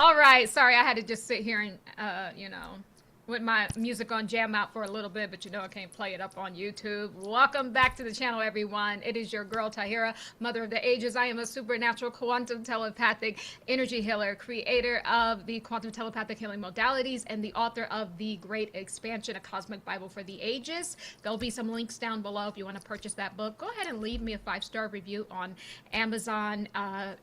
All right. Sorry, I had to just sit here and, with my music on jam out for a little bit, but I can't play it up on YouTube. Welcome back to the channel, everyone. It is your girl, Tahira, Mother of the Ages. I am a supernatural quantum telepathic energy healer, creator of the quantum telepathic healing modalities, and the author of The Great Expansion, a cosmic Bible for the ages. There'll be some links down below if you want to purchase that book. Go ahead and leave me a 5-star review on Amazon.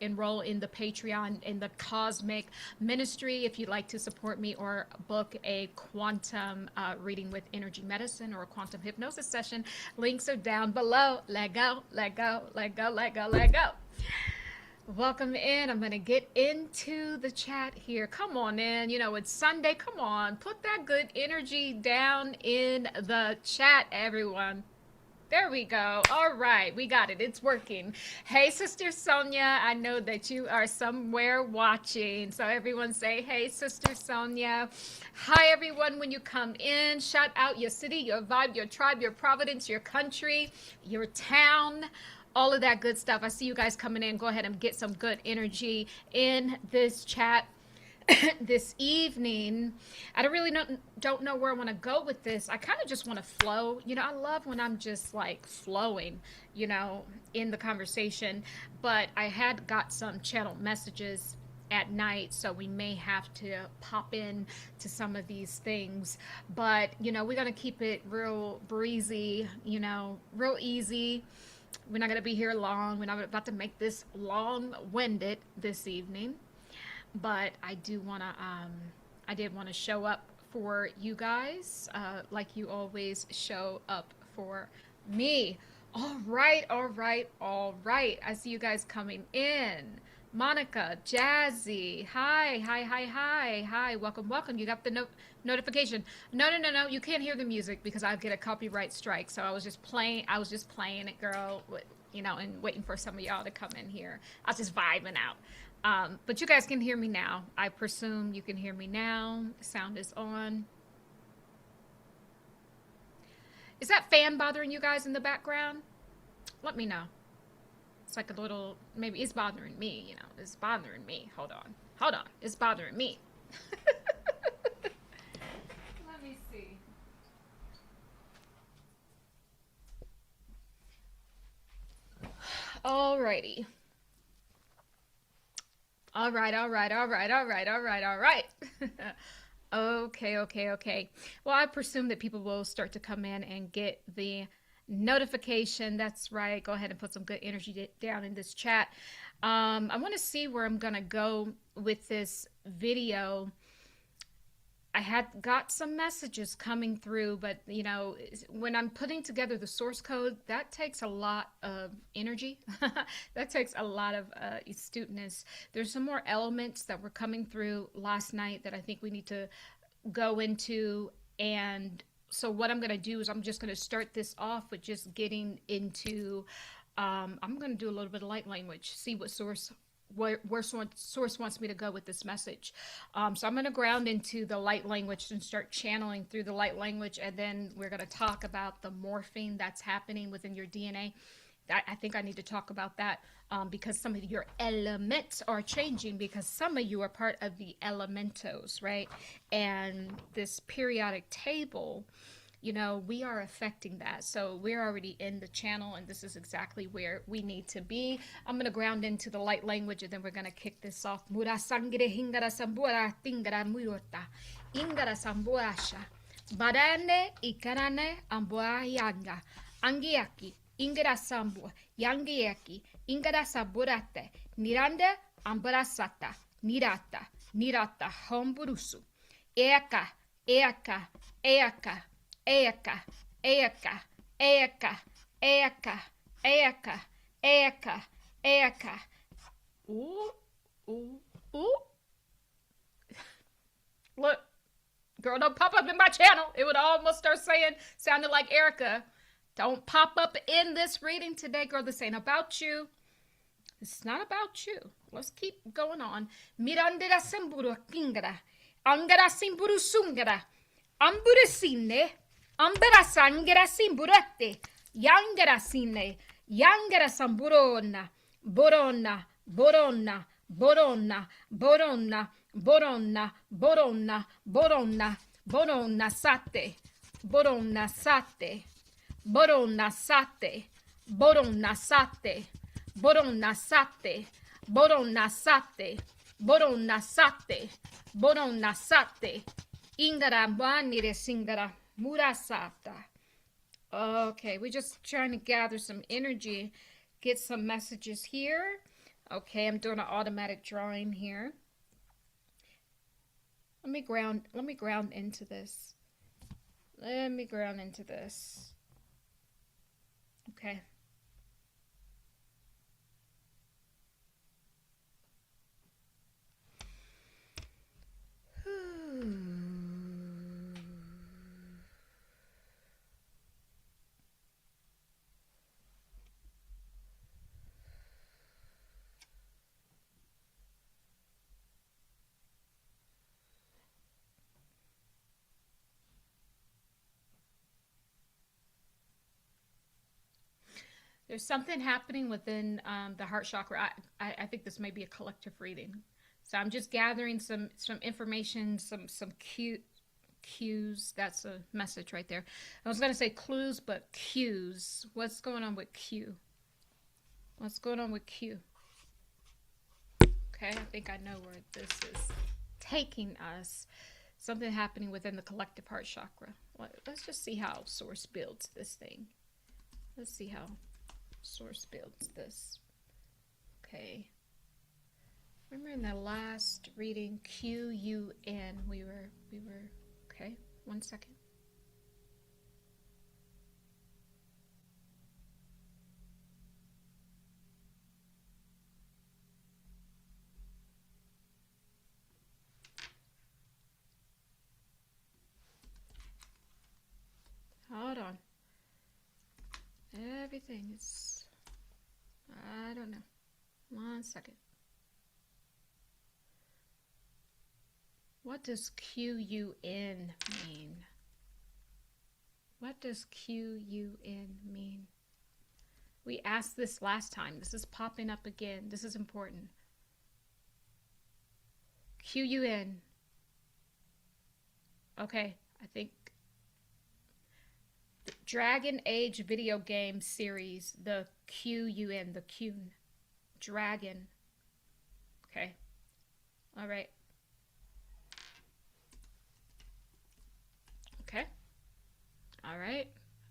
Enroll in the Patreon, in the Cosmic Ministry if you'd like to support me, or book a quantum reading with energy medicine or a quantum hypnosis session. Links are down below. Let go, let go, let go, let go, let go. Welcome in. I'm going to get into the chat here. Come on in. It's Sunday. Come on. Put that good energy down in the chat, everyone. There we go. All right, we got it. It's working. Hey, Sister Sonia, I know that you are somewhere watching. So everyone say, hey, Sister Sonia. Hi, everyone. When you come in, shout out your city, your vibe, your tribe, your providence, your country, your town, all of that good stuff. I see you guys coming in. Go ahead and get some good energy in this chat. This evening, I don't know where I want to go with this. I kind of just want to flow. I love when I'm just like flowing, in the conversation. But I had got some channel messages at night, so we may have to pop in to some of these things. But we're gonna keep it real breezy, real easy. We're not gonna be here long. We're not about to make this long-winded this evening. But I did want to show up for you guys, like you always show up for me. All right, all right, all right. I see you guys coming in. Monica, Jazzy, hi, hi, hi, hi, hi. Welcome, welcome. You got the notification. No, you can't hear the music because I'll get a copyright strike. So I was just playing it, girl, and waiting for some of y'all to come in here. I was just vibing out. But you guys can hear me now. I presume you can hear me now. Sound is on. Is that fan bothering you guys in the background? Let me know. It's like a little, maybe it's bothering me, it's bothering me. Hold on. It's bothering me. Let me see. Alrighty. All right. Okay. Well, I presume that people will start to come in and get the notification. That's right. Go ahead and put some good energy down in this chat. I want to see where I'm going to go with this video. I had got some messages coming through, but when I'm putting together the source code, that takes a lot of energy. That takes a lot of astuteness. There's some more elements that were coming through last night that I think we need to go into. And so what I'm going to do is I'm just going to start this off with just getting into, I'm going to do a little bit of light language, see what where source wants me to go with this message. So I'm going to ground into the light language and start channeling through the light language, and then we're going to talk about the morphing that's happening within your DNA. I think I need to talk about that because some of your elements are changing, because some of you are part of the elementos, right? And this periodic table, we are affecting that. So we're already in the channel, and this is exactly where we need to be. I'm going to ground into the light language, and then we're going to kick this off. Mura sangre hingara sambura tingara murota. Ingara sambuasha. Barane ikarane ambua yanga. Angiaki. Ingara sambu. Yangiaki. Ingara saburate. Nirande ambarasata. Nirata. Nirata homburusu. Eaka. Eaka. Eaka. Eaka, Eaka, Eaka, Eaka, Eaka, Eaka, Eaka. Ooh. Look, girl, don't pop up in my channel. It would almost start sounding like Erica. Don't pop up in this reading today, girl. This ain't about you. It's not about you. Let's keep going on. Mirandera semburu kingara. Angara simburu sungara. Amburesine. Ambera sangera simburette, yangera sine, yangera samburona, borona, borona, Borona, borona, borona, borona, borona, borona sate, borona sate, borona sate, borona sate, borona sate, borona sate, borona sate, borona sate, ingara banire singara murasata. Okay, we're just trying to gather some energy, get some messages here. Okay, I'm doing an automatic drawing here. Let me ground into this. Let me ground into this. Okay. There's something happening within the heart chakra. I think this may be a collective reading. So I'm just gathering some information, some cues. That's a message right there. I was going to say clues, but cues. What's going on with Q? What's going on with Q? Okay, I think I know where this is taking us. Something happening within the collective heart chakra. Let's just see how Source builds this thing. Let's see how Source builds this. Okay. Remember in the last reading, Q-U-N, we were, okay, 1 second. Hold on. Everything is, I don't know. 1 second. What does Q-U-N mean? What does Q-U-N mean? We asked this last time. This is popping up again. This is important. Q-U-N. Okay, I think the Dragon Age video game series, the Q-U-N, the Qun. Dragon. Okay. All right. Okay. All right.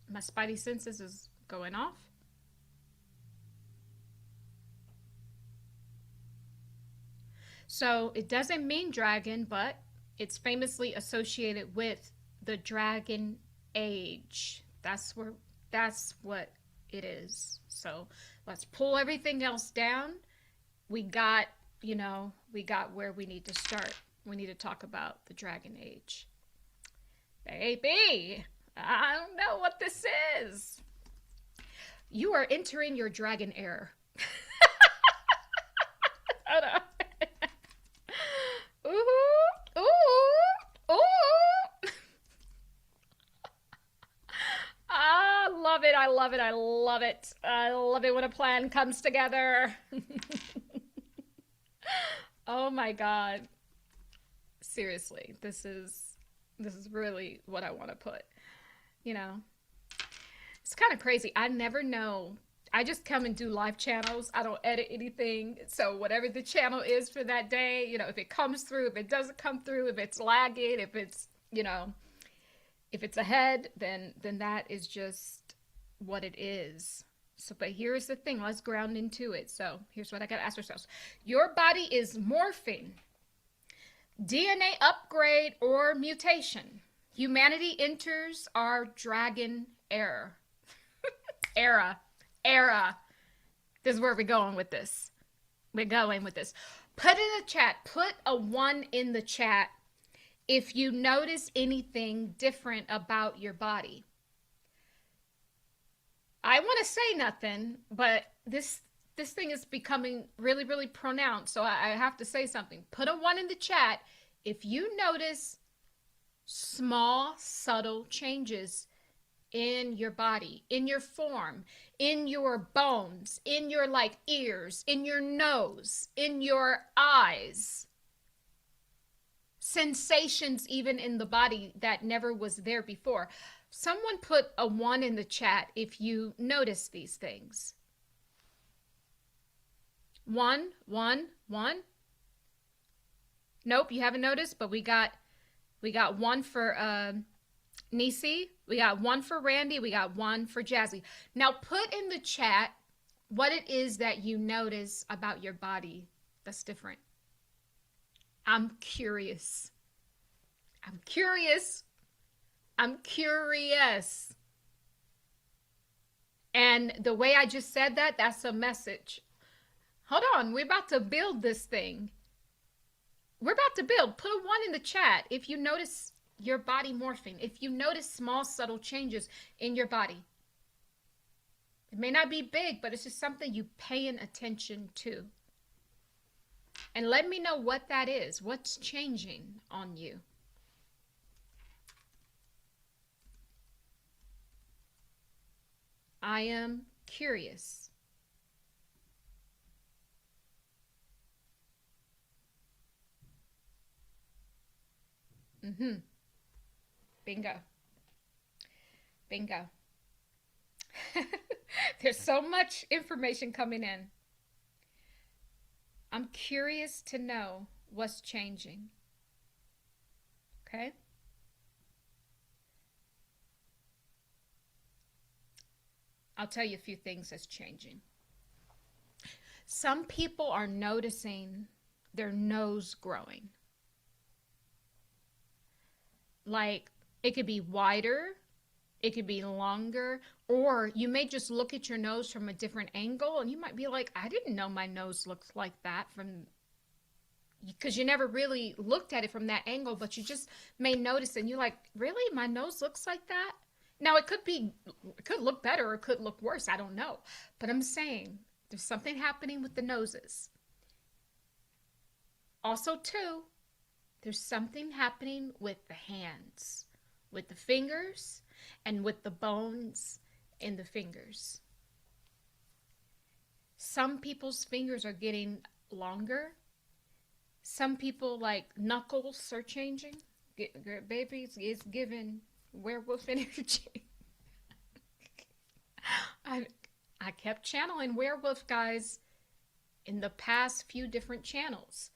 My spidey senses is going off. So it doesn't mean dragon, but it's famously associated with the Dragon Age. That's what it is. So let's pull everything else down. We got where we need to start. We need to talk about the Dragon Age. Baby, I don't know what this is. You are entering your dragon era. Hold on. Ooh, ooh, ooh. I love it. I love it. I love it. I love it when a plan comes together. Oh my God. Seriously, this is really what I want to put. You know, it's kind of crazy. I never know. I just come and do live channels. I don't edit anything. So whatever the channel is for that day, if it comes through, if it doesn't come through, if it's lagging, if it's, if it's ahead, then that is just what it is. So, but here's the thing. Let's ground into it. So here's what I got to ask ourselves. Your body is morphing. DNA upgrade or mutation. Humanity enters our dragon era. Era. This is where we're going with this. We're going with this. Put in the chat. Put a 1 in the chat if you notice anything different about your body. I want to say nothing, but this thing is becoming really, really pronounced. So I have to say something. Put a 1 in the chat if you notice small, subtle changes in your body, in your form, in your bones, in your like ears, in your nose, in your eyes. Sensations even in the body that never was there before. Someone put a 1 in the chat if you notice these things. 1, 1, 1. Nope, you haven't noticed, but we got 1 for Nisi. We got 1 for Randy. We got 1 for Jazzy. Now put in the chat what it is that you notice about your body that's different. I'm curious. I'm curious. I'm curious. And the way I just said that, that's a message. Hold on, we're about to build this thing. We're about to build. Put a 1 in the chat if you notice your body morphing, if you notice small, subtle changes in your body. It may not be big, but it's just something you paying attention to. And let me know what that is. What's changing on you? I am curious. Bingo. Bingo. There's so much information coming in. I'm curious to know what's changing. Okay? I'll tell you a few things that's changing. Some people are noticing their nose growing. Like, it could be wider, it could be longer, or you may just look at your nose from a different angle and you might be like, I didn't know my nose looked like that, from because you never really looked at it from that angle, but you just may notice and you're like, really, my nose looks like that? Now it could look better or it could look worse, I don't know, but I'm saying there's something happening with the noses. Also too, there's something happening with the hands, with the fingers, and with the bones in the fingers. Some people's fingers are getting longer. Some people, like, knuckles are changing. Babies is giving werewolf energy. I kept channeling werewolf, guys, in the past few different channels.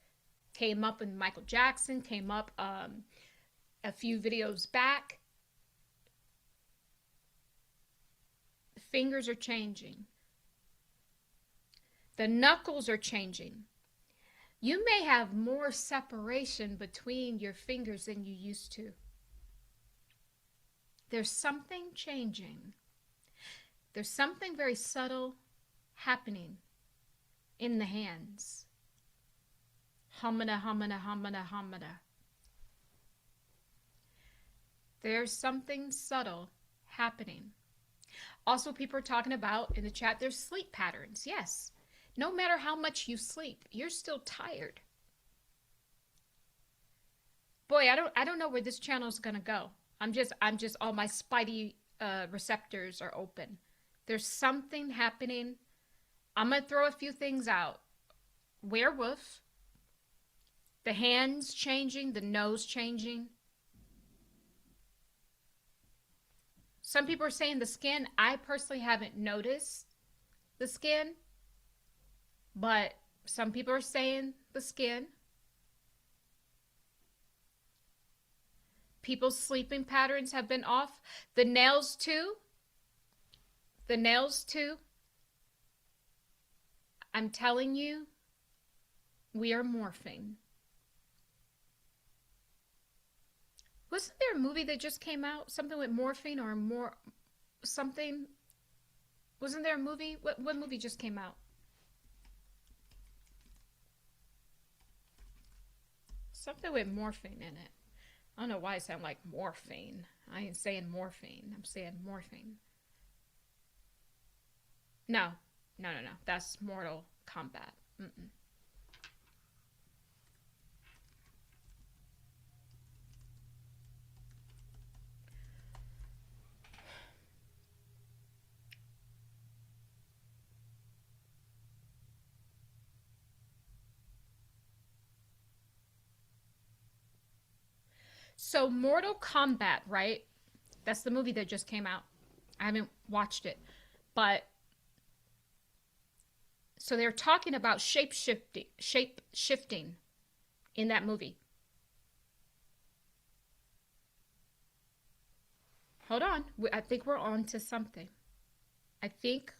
Came up in Michael Jackson, came up a few videos back. The fingers are changing. The knuckles are changing. You may have more separation between your fingers than you used to. There's something changing. There's something very subtle happening in the hands. Hamana, hamana, hamana, hamana. There's something subtle happening. Also, people are talking about in the chat, there's sleep patterns. Yes. No matter how much you sleep, you're still tired. Boy, I don't know where this channel is gonna go. I'm just all my spidey receptors are open. There's something happening. I'm gonna throw a few things out. Werewolf. The hands changing, the nose changing. Some people are saying the skin. I personally haven't noticed the skin, but some people are saying the skin. People's sleeping patterns have been off. The nails too. The nails too. I'm telling you, we are morphing. Wasn't there a movie that just came out? Something with morphing or more something? Wasn't there a movie? What movie just came out? Something with morphing in it. I don't know why I sound like morphine. I ain't saying morphine. I'm saying morphing. No. That's Mortal Kombat. So Mortal Kombat, right? That's the movie that just came out. I haven't watched it. But so they're talking about shape shifting in that movie. Hold on. I think we're on to something. I think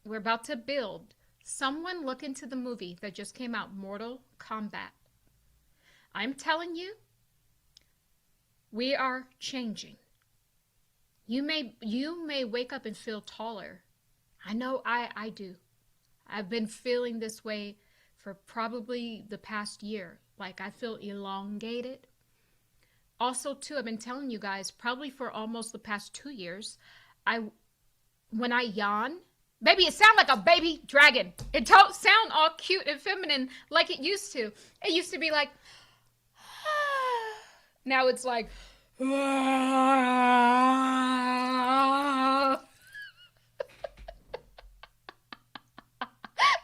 we're about to build. Someone look into the movie that just came out, Mortal Kombat. I'm telling you, we are changing. You may wake up and feel taller. I know I do. I've been feeling this way for probably the past year. Like I feel elongated. Also, too, I've been telling you guys probably for almost the past 2 years, when I yawn, baby, it sounds like a baby dragon. It don't sound all cute and feminine like it used to. It used to be like, now it's like,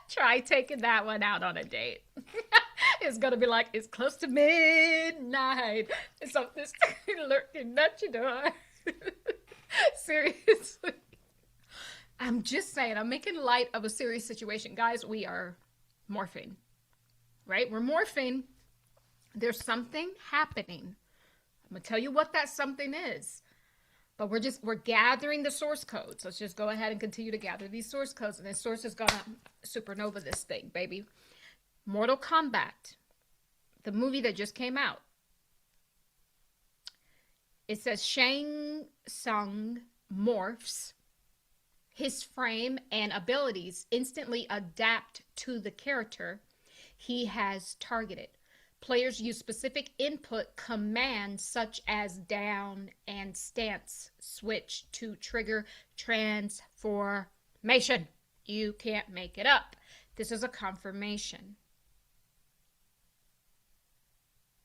try taking that one out on a date. It's gonna be like, it's close to midnight. Something's lurking at your door. Seriously. I'm just saying, I'm making light of a serious situation. Guys, we are morphing, right? We're morphing. There's something happening. I'm gonna tell you what that something is. But we're gathering the source codes. Let's just go ahead and continue to gather these source codes. And this source is gonna supernova this thing, baby. Mortal Kombat, the movie that just came out. It says Shang Tsung morphs. His frame and abilities instantly adapt to the character he has targeted. Players use specific input commands such as down and stance switch to trigger transformation. You can't make it up. This is a confirmation.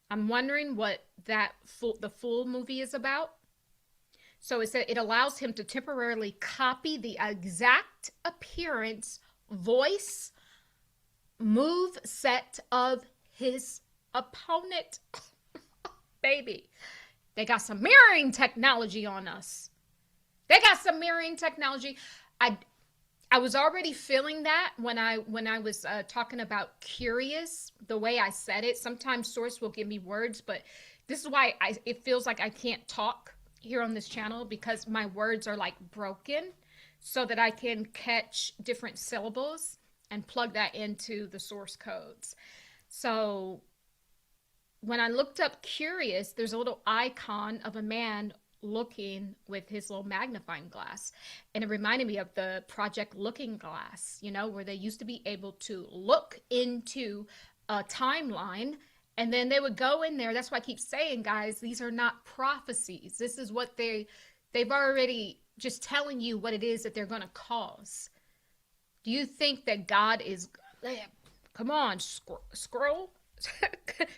I'm wondering what the full movie is about. So it said it allows him to temporarily copy the exact appearance, voice, move set of his opponent. Baby, they got some mirroring technology on us. They got some mirroring technology. I was already feeling that when I was talking about curious, the way I said it. Sometimes source will give me words, but this is why it feels like I can't talk here on this channel, because my words are like broken, so that I can catch different syllables and plug that into the source codes. So when I looked up curious, there's a little icon of a man looking with his little magnifying glass, and it reminded me of the Project Looking Glass, you know, where they used to be able to look into a timeline, and then they would go in there. That's why I keep saying, guys, these are not prophecies. This is what they've already just telling you what it is that they're going to cause. Do you think that God is, come on, scroll,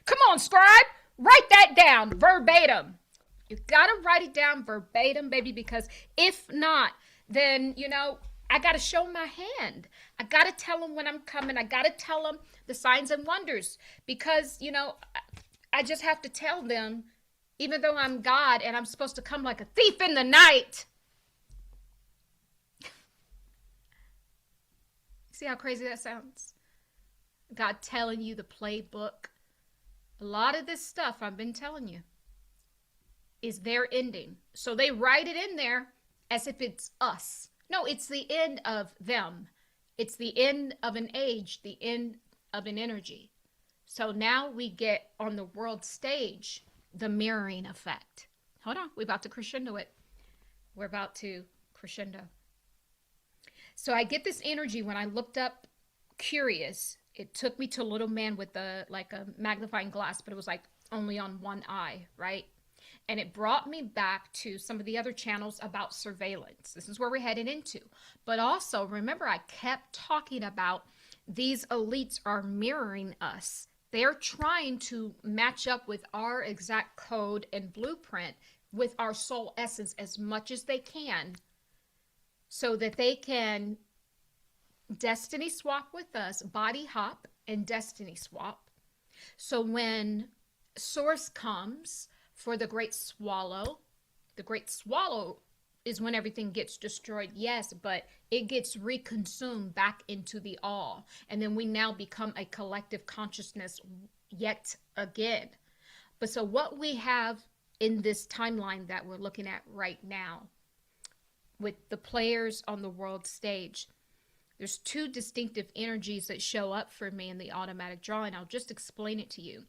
come on, scribe, write that down verbatim. You gotta write it down verbatim, baby, because if not, then, you know, I gotta show my hand. I gotta tell them when I'm coming. I gotta tell them the signs and wonders, because, you know, I just have to tell them, even though I'm God and I'm supposed to come like a thief in the night. See how crazy that sounds? God telling you the playbook. A lot of this stuff I've been telling you is their ending. So they write it in there as if it's us. No, it's the end of them. It's the end of an age, the end of an energy. So now we get on the world stage the mirroring effect. Hold on, we're about to crescendo it. We're about to crescendo. So I get this energy when I looked up curious. It took me to a little man with like a magnifying glass, but it was like only on one eye, right? And it brought me back to some of the other channels about surveillance. This is where we're headed into. But also, remember, I kept talking about these elites are mirroring us. They're trying to match up with our exact code and blueprint with our soul essence as much as they can, so that they can destiny swap with us, body hop and destiny swap. So when source comes for the great swallow. The great swallow is when everything gets destroyed, yes, but it gets reconsumed back into the all. And then we now become a collective consciousness yet again. But so what we have in this timeline that we're looking at right now with the players on the world stage, there's two distinctive energies that show up for me in the automatic drawing. I'll just explain it to you.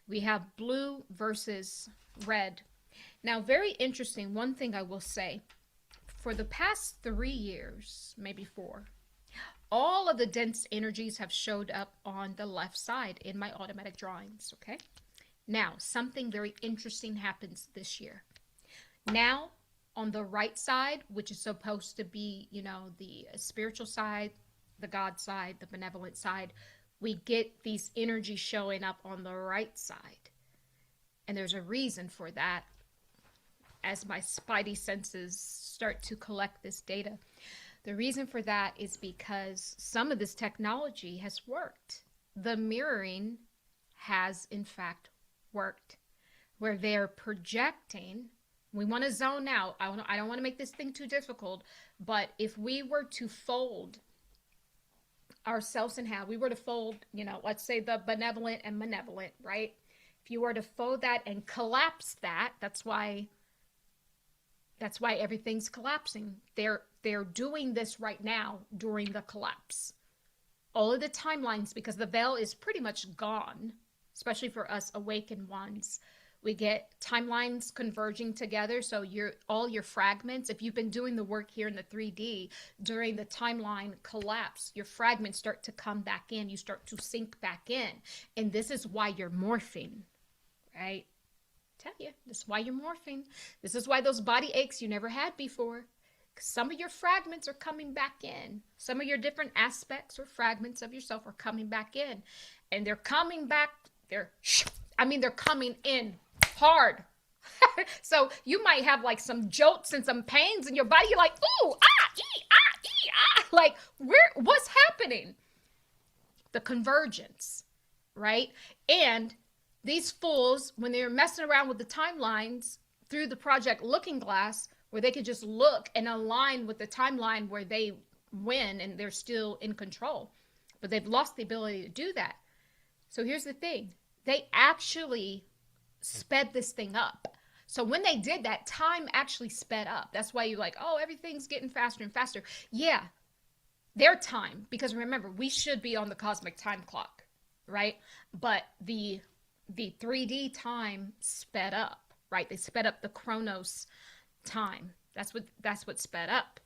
We have blue versus red. Now, very interesting, one thing I will say, for the past 3 years, maybe 4, all of the dense energies have showed up on the left side in my automatic drawings, okay? Now, something very interesting happens this year. Now, on the right side, which is supposed to be, you know, the spiritual side, the God side, the benevolent side, we get these energies showing up on the right side. And there's a reason for that as my spidey senses start to collect this data. The reason for that is because some of this technology has worked. The mirroring has, in fact, worked, where they're projecting. We want to zone out. I don't want to make this thing too difficult, but if we were to fold ourselves in half, we were to fold, you know, let's say the benevolent and malevolent, right? If you were to fold that and collapse that, that's why everything's collapsing. They're doing this right now during the collapse. All of the timelines, because the veil is pretty much gone, especially for us awakened ones. We get timelines converging together. So all your fragments, if you've been doing the work here in the 3D, during the timeline collapse, your fragments start to come back in. You start to sink back in. And this is why you're morphing, right? Tell you, this is why you're morphing. This is why those body aches you never had before. Some of your fragments are coming back in. Some of your different aspects or fragments of yourself are coming back in. And they're coming back, they're coming in hard. So you might have like some jolts and some pains in your body. You're like, ooh, like, what's happening? The convergence, right? And these fools, when they're messing around with the timelines through the project Looking Glass, where they could just look and align with the timeline where they win and they're still in control, but they've lost the ability to do that. So here's the thing. They actually sped this thing up. So when they did that, time actually sped up. That's why you're like, oh, everything's getting faster and faster. Yeah, their time, because remember, we should be on the cosmic time clock, right? But the 3D time sped up, right? They sped up the Chronos time. That's what sped up.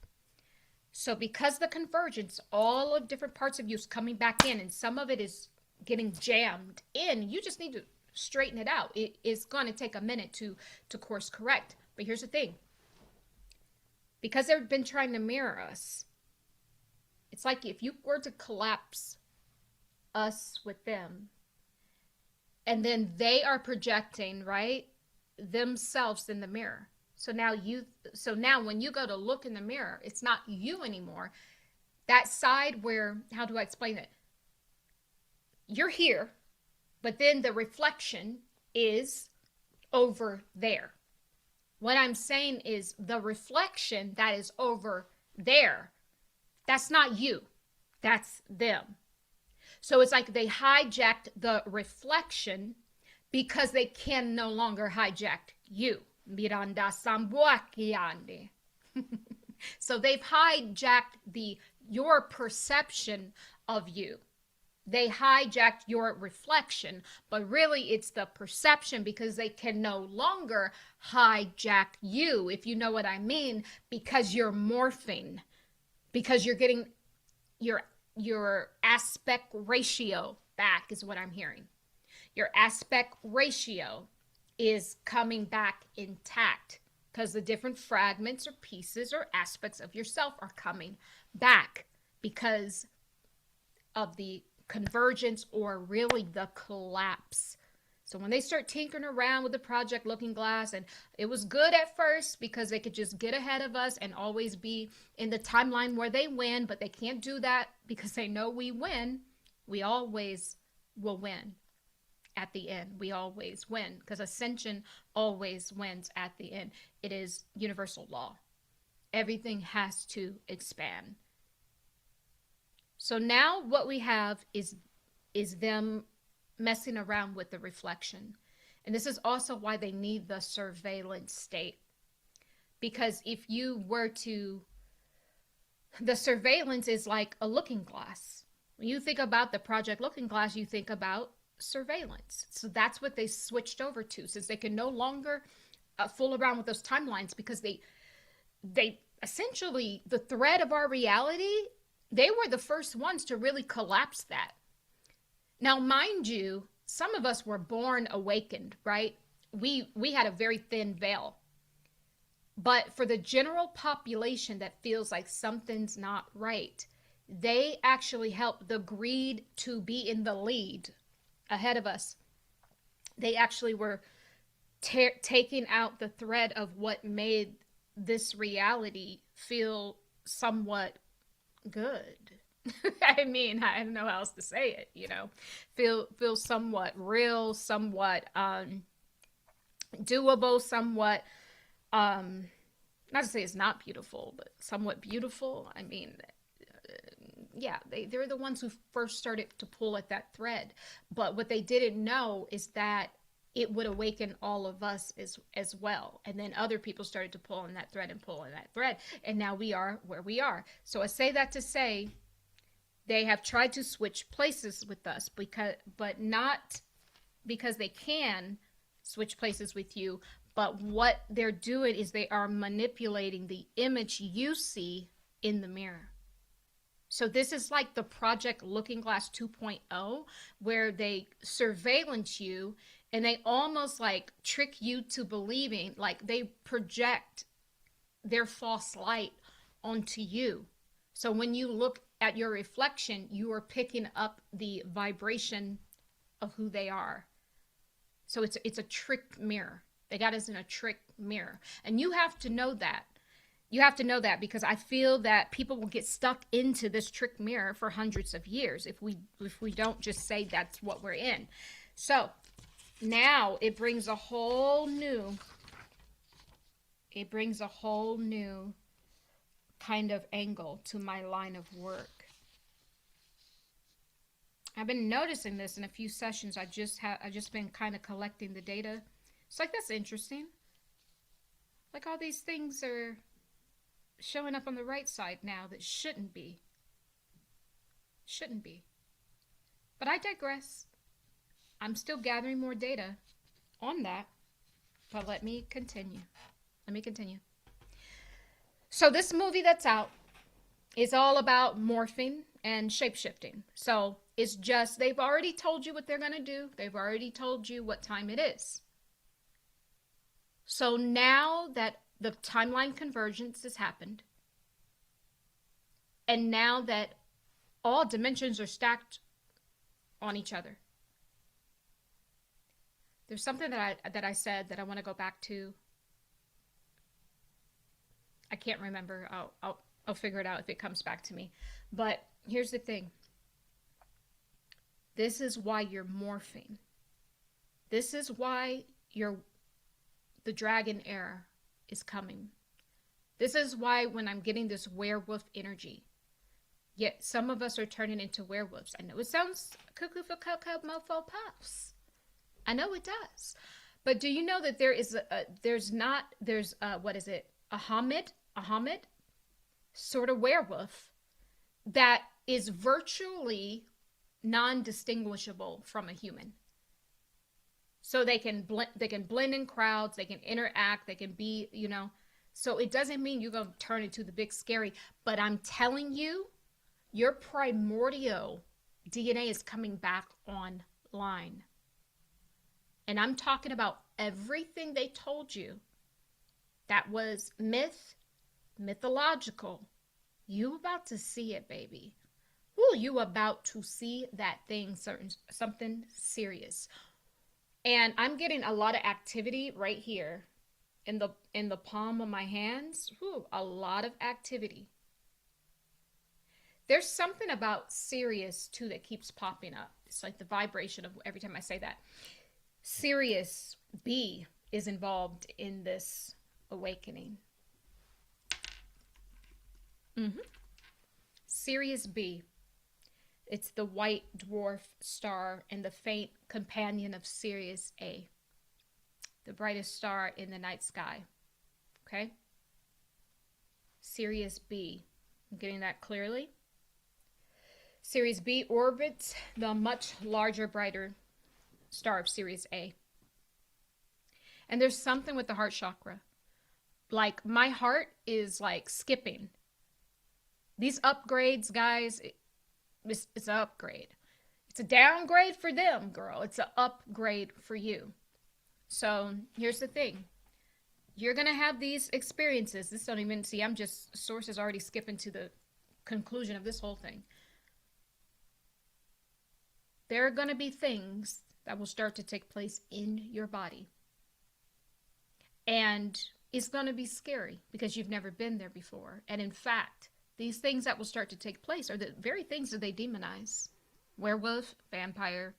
So because the convergence, all of different parts of you is coming back in, and some of it is getting jammed in, you just need to straighten it out. It is going to take a minute to course correct. But here's the thing. Because they've been trying to mirror us, it's like if you were to collapse us with them, and then they are projecting, right, themselves in the mirror. So now when you go to look in the mirror, it's not you anymore. That side where, how do I explain it? You're here, but then the reflection is over there. What I'm saying is the reflection that is over there, that's not you, that's them. So it's like they hijacked the reflection because they can no longer hijack you. Miranda Sambuakiande. So they've hijacked your perception of you. They hijacked your reflection, but really it's the perception, because they can no longer hijack you, if you know what I mean, because you're morphing, because you're getting your aspect ratio back, is what I'm hearing. Your aspect ratio is coming back intact because the different fragments or pieces or aspects of yourself are coming back because of the convergence, or really the collapse. So when they start tinkering around with the project Looking Glass, and it was good at first because they could just get ahead of us and always be in the timeline where they win, but they can't do that because they know we win. We always will win at the end. We always win because ascension always wins at the end. It is universal law. Everything has to expand. So now what we have is them messing around with the reflection. And this is also why they need the surveillance state. Because if you were to, the surveillance is like a looking glass. When you think about the Project Looking Glass, you think about surveillance. So that's what they switched over to, since they can no longer fool around with those timelines, because they essentially, the thread of our reality, they were the first ones to really collapse that. Now, mind you, some of us were born awakened, right? We had a very thin veil. But for the general population that feels like something's not right, they actually help the greed to be in the lead ahead of us. They actually were taking out the thread of what made this reality feel somewhat good. I mean, I don't know how else to say it, you know. Feel somewhat real, somewhat doable, somewhat not to say it's not beautiful, but somewhat beautiful. I mean, yeah, they're the ones who first started to pull at that thread. But what they didn't know is that it would awaken all of us as well. And then other people started to pull on that thread and pull on that thread. And now we are where we are. So I say that to say they have tried to switch places with us, but not because they can switch places with you. But what they're doing is they are manipulating the image you see in the mirror. So this is like the Project Looking Glass 2.0, where they surveillance you and they almost like trick you to believing, like they project their false light onto you. So when you look at your reflection, you are picking up the vibration of who they are. So it's a trick mirror. They got us in a trick mirror. And you have to know that. You have to know that, because I feel that people will get stuck into this trick mirror for hundreds of years if we don't just say that's what we're in. So now it brings a whole new kind of angle to my line of work. I've been noticing this in a few sessions. I've just been kind of collecting the data. It's like, that's interesting. Like all these things are showing up on the right side now that shouldn't be. Shouldn't be. But I digress. I'm still gathering more data on that. But let me continue. So this movie that's out is all about morphing and shapeshifting. So it's just, they've already told you what they're going to do. They've already told you what time it is. So now that the timeline convergence has happened, and now that all dimensions are stacked on each other, there's something that I said that I want to go back to. I can't remember. I'll figure it out if it comes back to me. But here's the thing. This is why you're morphing. This is why the dragon era is coming. This is why when I'm getting this werewolf energy, yet some of us are turning into werewolves. I know it sounds cuckoo for cocoa mofo puffs. I know it does. But do you know that there's a Hamid sort of werewolf that is virtually non-distinguishable from a human. So they can blend in crowds, they can interact, they can be, you know. So it doesn't mean you're going to turn into the big scary, but I'm telling you, your primordial DNA is coming back online. And I'm talking about everything they told you that was mythological. You about to see it, baby. Ooh, you about to see that thing, something serious. And I'm getting a lot of activity right here in the palm of my hands. Ooh, a lot of activity. There's something about Sirius too that keeps popping up. it's like the vibration of every time I say that. Sirius B is involved in this awakening. Sirius B. It's the white dwarf star and the faint companion of Sirius A, the brightest star in the night sky. Okay? Sirius B. I'm getting that clearly. Sirius B orbits the much larger, brighter star of Sirius A. And there's something with the heart chakra. Like, my heart is like skipping. These upgrades, guys, it's an upgrade. It's a downgrade for them, girl. It's an upgrade for you. So here's the thing. You're going to have these experiences. This don't even, see, I'm just, source is already skipping to the conclusion of this whole thing. There are going to be things that will start to take place in your body. And it's going to be scary because you've never been there before. And in fact, these things that will start to take place are the very things that they demonize. Werewolf, vampire,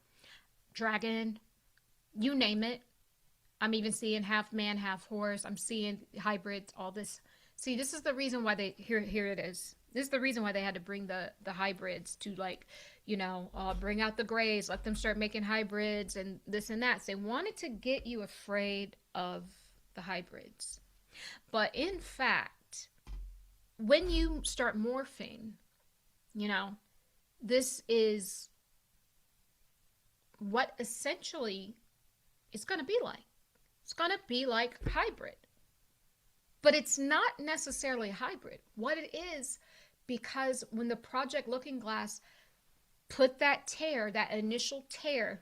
dragon, you name it. I'm even seeing half man, half horse. I'm seeing hybrids, all this. See, this is the reason why they, here it is. This is the reason why they had to bring the hybrids to, like, you know, bring out the grays, let them start making hybrids and this and that. So they wanted to get you afraid of the hybrids. But in fact, when you start morphing, you know, this is what essentially it's going to be like. It's going to be like hybrid. But it's not necessarily hybrid. What it is, because when the Project Looking Glass put that tear, that initial tear,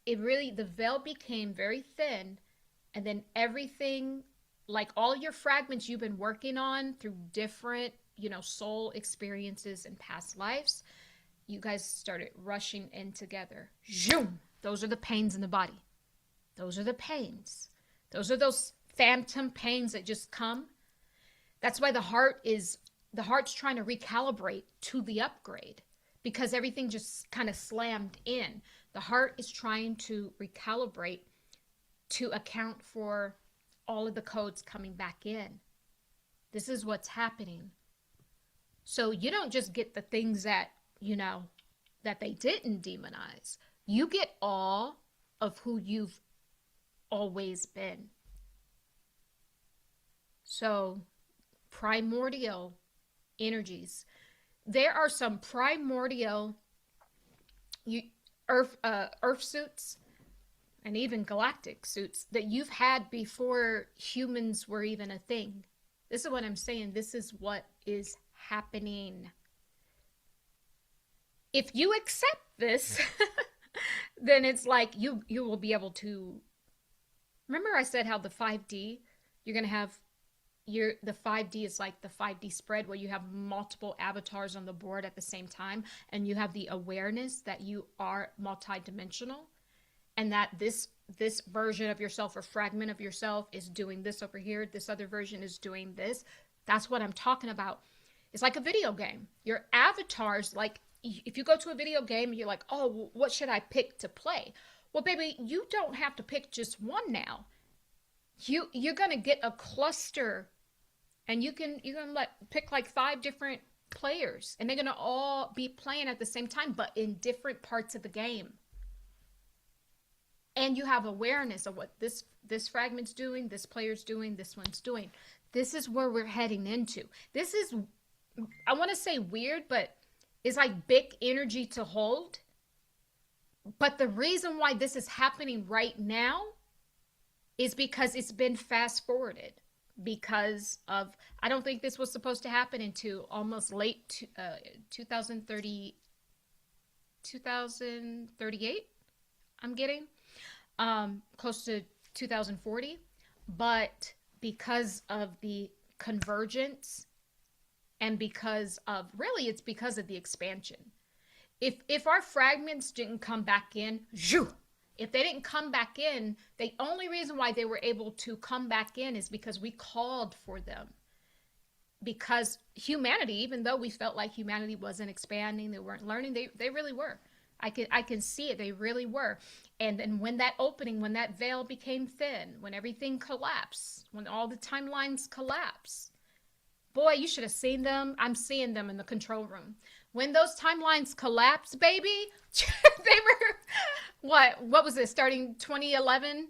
it really, the veil became very thin, and then everything, like all your fragments you've been working on through different, you know, soul experiences and past lives, you guys started rushing in together. Zoom! Those are the pains in the body. Those are the pains. Those are those phantom pains that just come. That's why the heart's trying to recalibrate to the upgrade, because everything just kind of slammed in. The heart is trying to recalibrate to account for all of the codes coming back in. This is what's happening. So you don't just get the things that, you know, that they didn't demonize. You get all of who you've always been. So primordial energies. There are some primordial earth suits and even galactic suits that you've had before humans were even a thing. This is what I'm saying. This is what is happening. If you accept this, then it's like you will be able to. Remember I said how the 5D, you're going to have the 5D is like the 5D spread where you have multiple avatars on the board at the same time, and you have the awareness that you are multidimensional, and that this version of yourself or fragment of yourself is doing this over here, this other version is doing this. That's what I'm talking about. It's like a video game. Your avatars, like if you go to a video game and you're like, oh, what should I pick to play? Well, baby, you don't have to pick just one now. You're gonna get a cluster, and you can pick like 5 different players, and they're gonna all be playing at the same time, but in different parts of the game. And you have awareness of what this fragment's doing, this player's doing, this one's doing. This is where we're heading into. This is, I want to say weird, but it's like big energy to hold. But the reason why this is happening right now is because it's been fast forwarded. Because of, I don't think this was supposed to happen until almost late 2038, I'm getting. Close to 2040. But because of the convergence, and because of, really it's because of the expansion. If our fragments didn't come back in, if they didn't come back in, the only reason why they were able to come back in is because we called for them. because humanity, even though we felt like humanity wasn't expanding, they weren't learning, they really were. I can see it. They really were. And then when that opening, when that veil became thin, when everything collapsed, when all the timelines collapsed, boy, you should have seen them. I'm seeing them in the control room. When those timelines collapsed, baby, they were, what was it, starting 2011?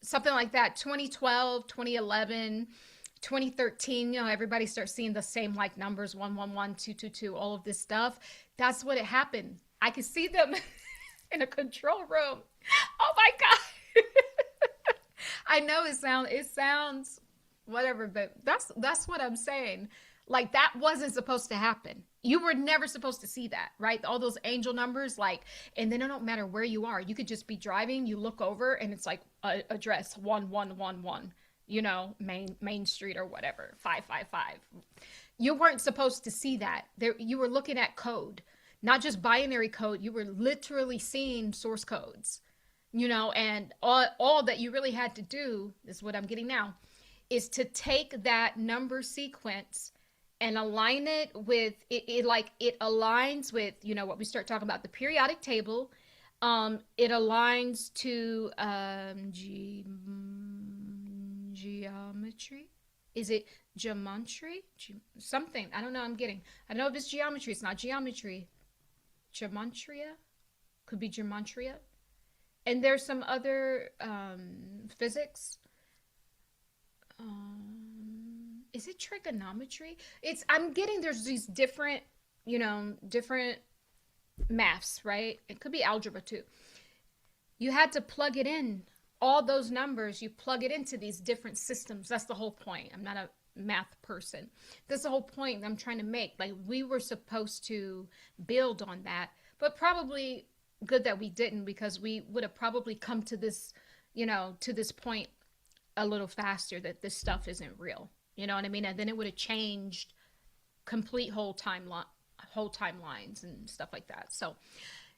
Something like that, 2012, 2011, 2013, everybody starts seeing the same like numbers, 111, 222, all of this stuff. That's what it happened. I could see them in a control room. Oh my God. I know it sounds whatever, but that's what I'm saying. Like, that wasn't supposed to happen. You were never supposed to see that, right? All those angel numbers, like, and then it don't matter where you are. You could just be driving, you look over, and it's like address 1111, Main Street or whatever, 555. You weren't supposed to see that. You were looking at code, not just binary code. You were literally seeing source codes, and all that you really had to do is what I'm getting now, is to take that number sequence and align it with it like it aligns with what we start talking about, the periodic table. It aligns to geometry. Is it geometry? Something, I don't know. I know if it's geometry. It's not geometry. Gematria, could be gematria. And there's some other physics. Is it trigonometry? I'm getting, there's these different maths, right? It could be algebra too. You had to plug it in. All those numbers, you plug it into these different systems. That's the whole point. I'm not a math person. That's the whole point I'm trying to make. Like, we were supposed to build on that, but probably good that we didn't, because we would have probably come to this, to this point a little faster, that this stuff isn't real. You know what I mean? And then it would have changed complete whole timelines and stuff like that. So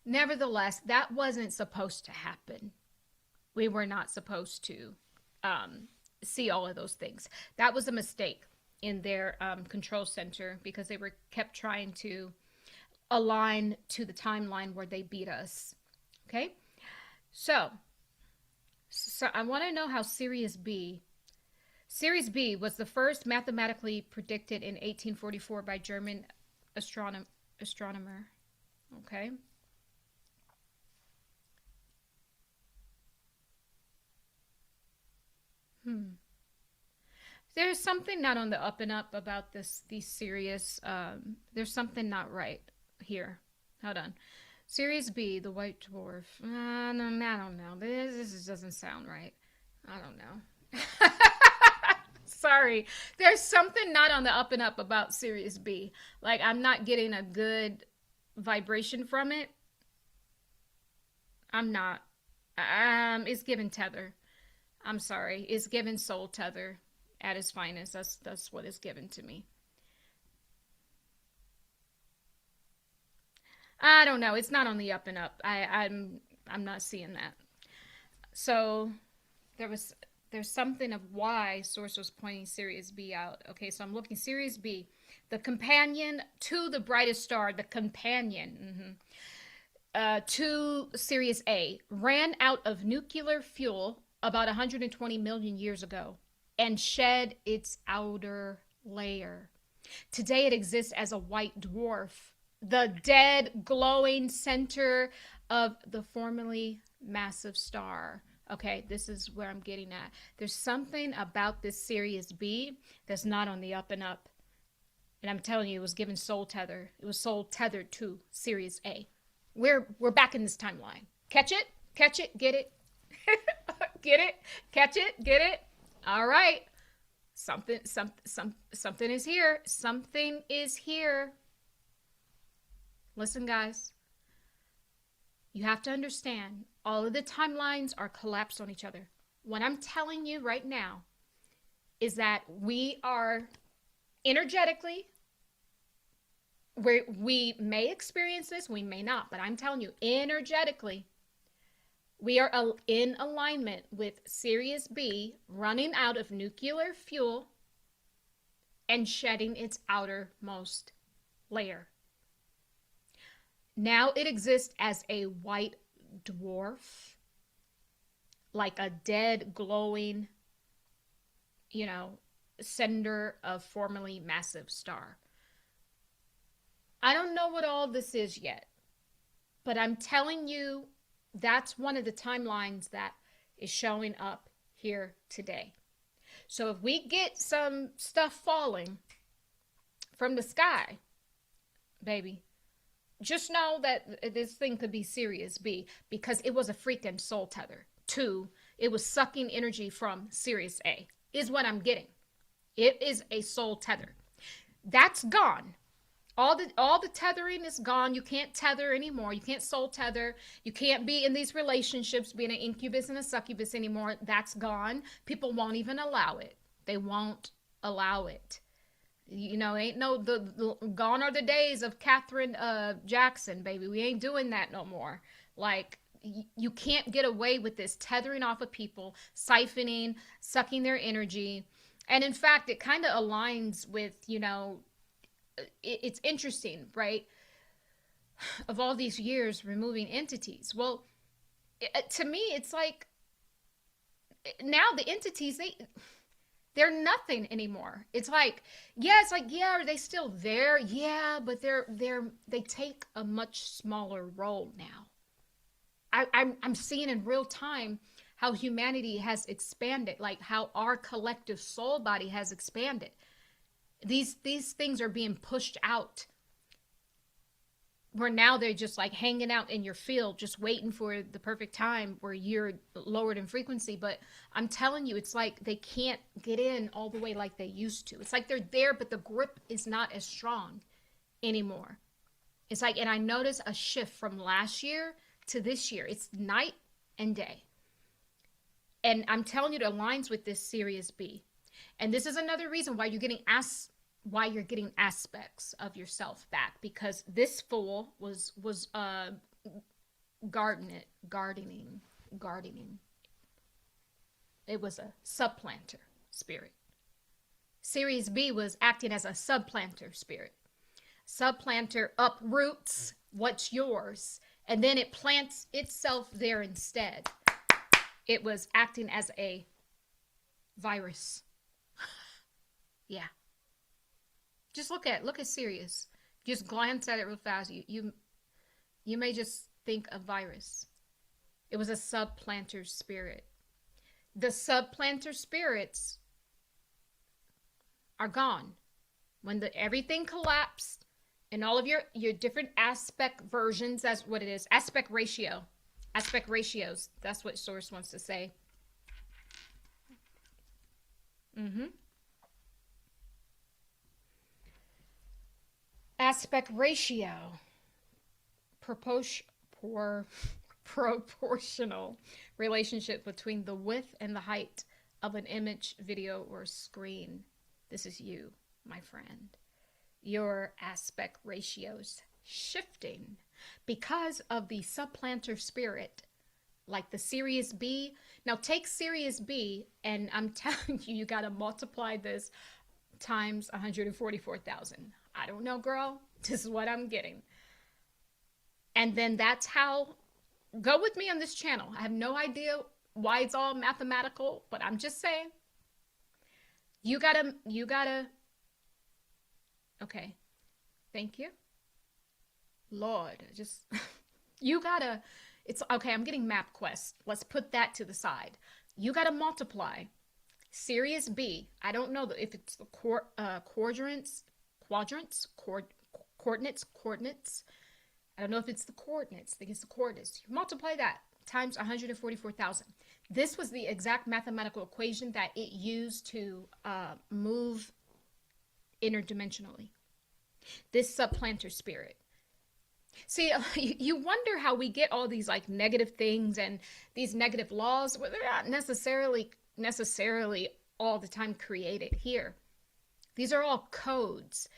nevertheless, that wasn't supposed to happen. We were not supposed to see all of those things. That was a mistake in their control center, because they were kept trying to align to the timeline where they beat us. Okay? So I want to know how Sirius B was the first mathematically predicted in 1844 by German astronomer. Okay. There's something not on the up and up about these Sirius. There's something not right here. Hold on. Sirius B, the white dwarf. No, I don't know. This doesn't sound right. I don't know. Sorry. There's something not on the up and up about Sirius B. Like, I'm not getting a good vibration from it. I'm not. It's given tether. I'm sorry. It's given soul tether at its finest. That's what is given to me. I don't know. It's not on the up and up. I'm not seeing that. So there's something of why source was pointing Sirius B out. Okay, so I'm looking Sirius B, the companion to the brightest star, the companion to Sirius A, ran out of nuclear fuel about 120 million years ago and shed its outer layer. Today it exists as a white dwarf, the dead glowing center of the formerly massive star. Okay, this is where I'm getting at. There's something about this Sirius B that's not on the up and up. And I'm telling you, it was given soul tether. It was soul tethered to Sirius A. We're back in this timeline. Catch it? Catch it? Get it? Get it? Catch it? Get it? All right. Something is here. Something is here. Listen, guys. You have to understand, all of the timelines are collapsed on each other. What I'm telling you right now is that we are energetically, we may experience this, we may not, but I'm telling you, energetically, we are in alignment with Sirius B running out of nuclear fuel and shedding its outermost layer. Now it exists as a white dwarf, like a dead, glowing, cinder of formerly massive star. I don't know what all this is yet, but I'm telling you, that's one of the timelines that is showing up here today. So if we get some stuff falling from the sky, baby, just know that this thing could be Sirius B, because it was a freaking soul tether. 2, it was sucking energy from Sirius A, is what I'm getting. It is a soul tether. That's gone. All the tethering is gone. You can't tether anymore. You can't soul tether. You can't be in these relationships being an incubus and a succubus anymore. That's gone. People won't even allow it. They won't allow it. Ain't no gone are the days of Catherine Jackson, baby. We ain't doing that no more. Like, you can't get away with this tethering off of people, siphoning, sucking their energy. And in fact, it kind of aligns with, it's interesting, right? Of all these years removing entities. Well, to me, it's like now the entities, they're nothing anymore. It's like, yeah, are they still there? Yeah, but they take a much smaller role now. I'm seeing in real time how humanity has expanded, like how our collective soul body has expanded. These things are being pushed out, where now they're just like hanging out in your field, just waiting for the perfect time where you're lowered in frequency. But I'm telling you, it's like they can't get in all the way like they used to. It's like they're there, but the grip is not as strong anymore. It's like, and I noticed a shift from last year to this year. It's night and day. And I'm telling you, it aligns with this Sirius B. And this is another reason why you're getting aspects of yourself back, because this fool was gardening. It was a supplanter spirit. Sirius B was acting as a supplanter spirit. Supplanter uproots what's yours, and then it plants itself there instead. It was acting as a virus. Yeah. Just look at Sirius. Just glance at it real fast. You may just think of virus. It was a supplanter spirit. The supplanter spirits are gone. When everything collapsed and all of your different aspect versions, that's what it is. Aspect ratio. Aspect ratios. That's what Source wants to say. Aspect ratio. Proportional relationship between the width and the height of an image, video, or screen. This is you, my friend. Your aspect ratios shifting because of the supplanter spirit, like the Sirius B. Now take Sirius B, and I'm telling you, you got to multiply this times 144,000. I don't know, girl. This is what I'm getting. And then that's how, go with me on this channel. I have no idea why it's all mathematical, but I'm just saying, you gotta, okay. Thank you. Lord, just, you gotta, it's okay. I'm getting MapQuest. Let's put that to the side. You gotta multiply Sirius B. I don't know if it's the coordinates. I don't know if it's the coordinates. I think it's the coordinates. You multiply that times 144,000. This was the exact mathematical equation that it used to move interdimensionally. This supplanter spirit. See, you wonder how we get all these like negative things and these negative laws. Well, they're not necessarily all the time created here. These are all codes.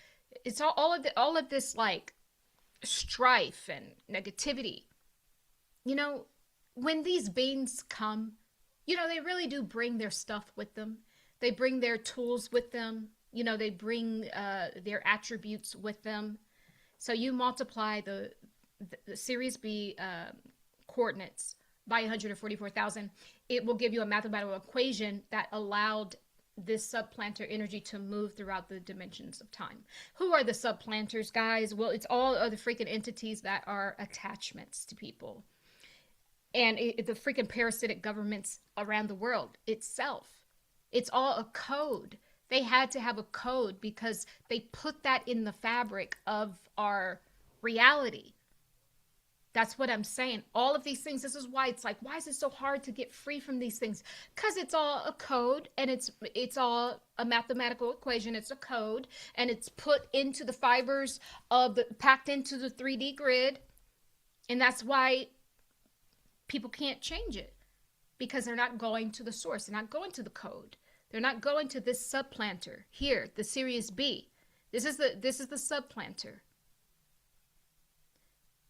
It's all of this like strife and negativity. You know, when these beings come, you know, they really do bring their stuff with them. They bring their tools with them. You know, they bring their attributes with them. So you multiply the Sirius B coordinates by 144,000, it will give you a mathematical equation that allowed this subplanter energy to move throughout the dimensions of time. Who are the subplanters, guys? Well, it's all of the freaking entities that are attachments to people. And the freaking parasitic governments around the world itself. It's all a code. They had to have a code because they put that in the fabric of our reality. That's what I'm saying. All of these things, this is why it's like, why is it so hard to get free from these things? Because it's all a code, and it's all a mathematical equation. It's a code, and it's put into the fibers of the, packed into the 3D grid. And that's why people can't change it, because they're not going to the source. They're not going to the code. They're not going to this subplanter here, the Sirius B. This is the subplanter.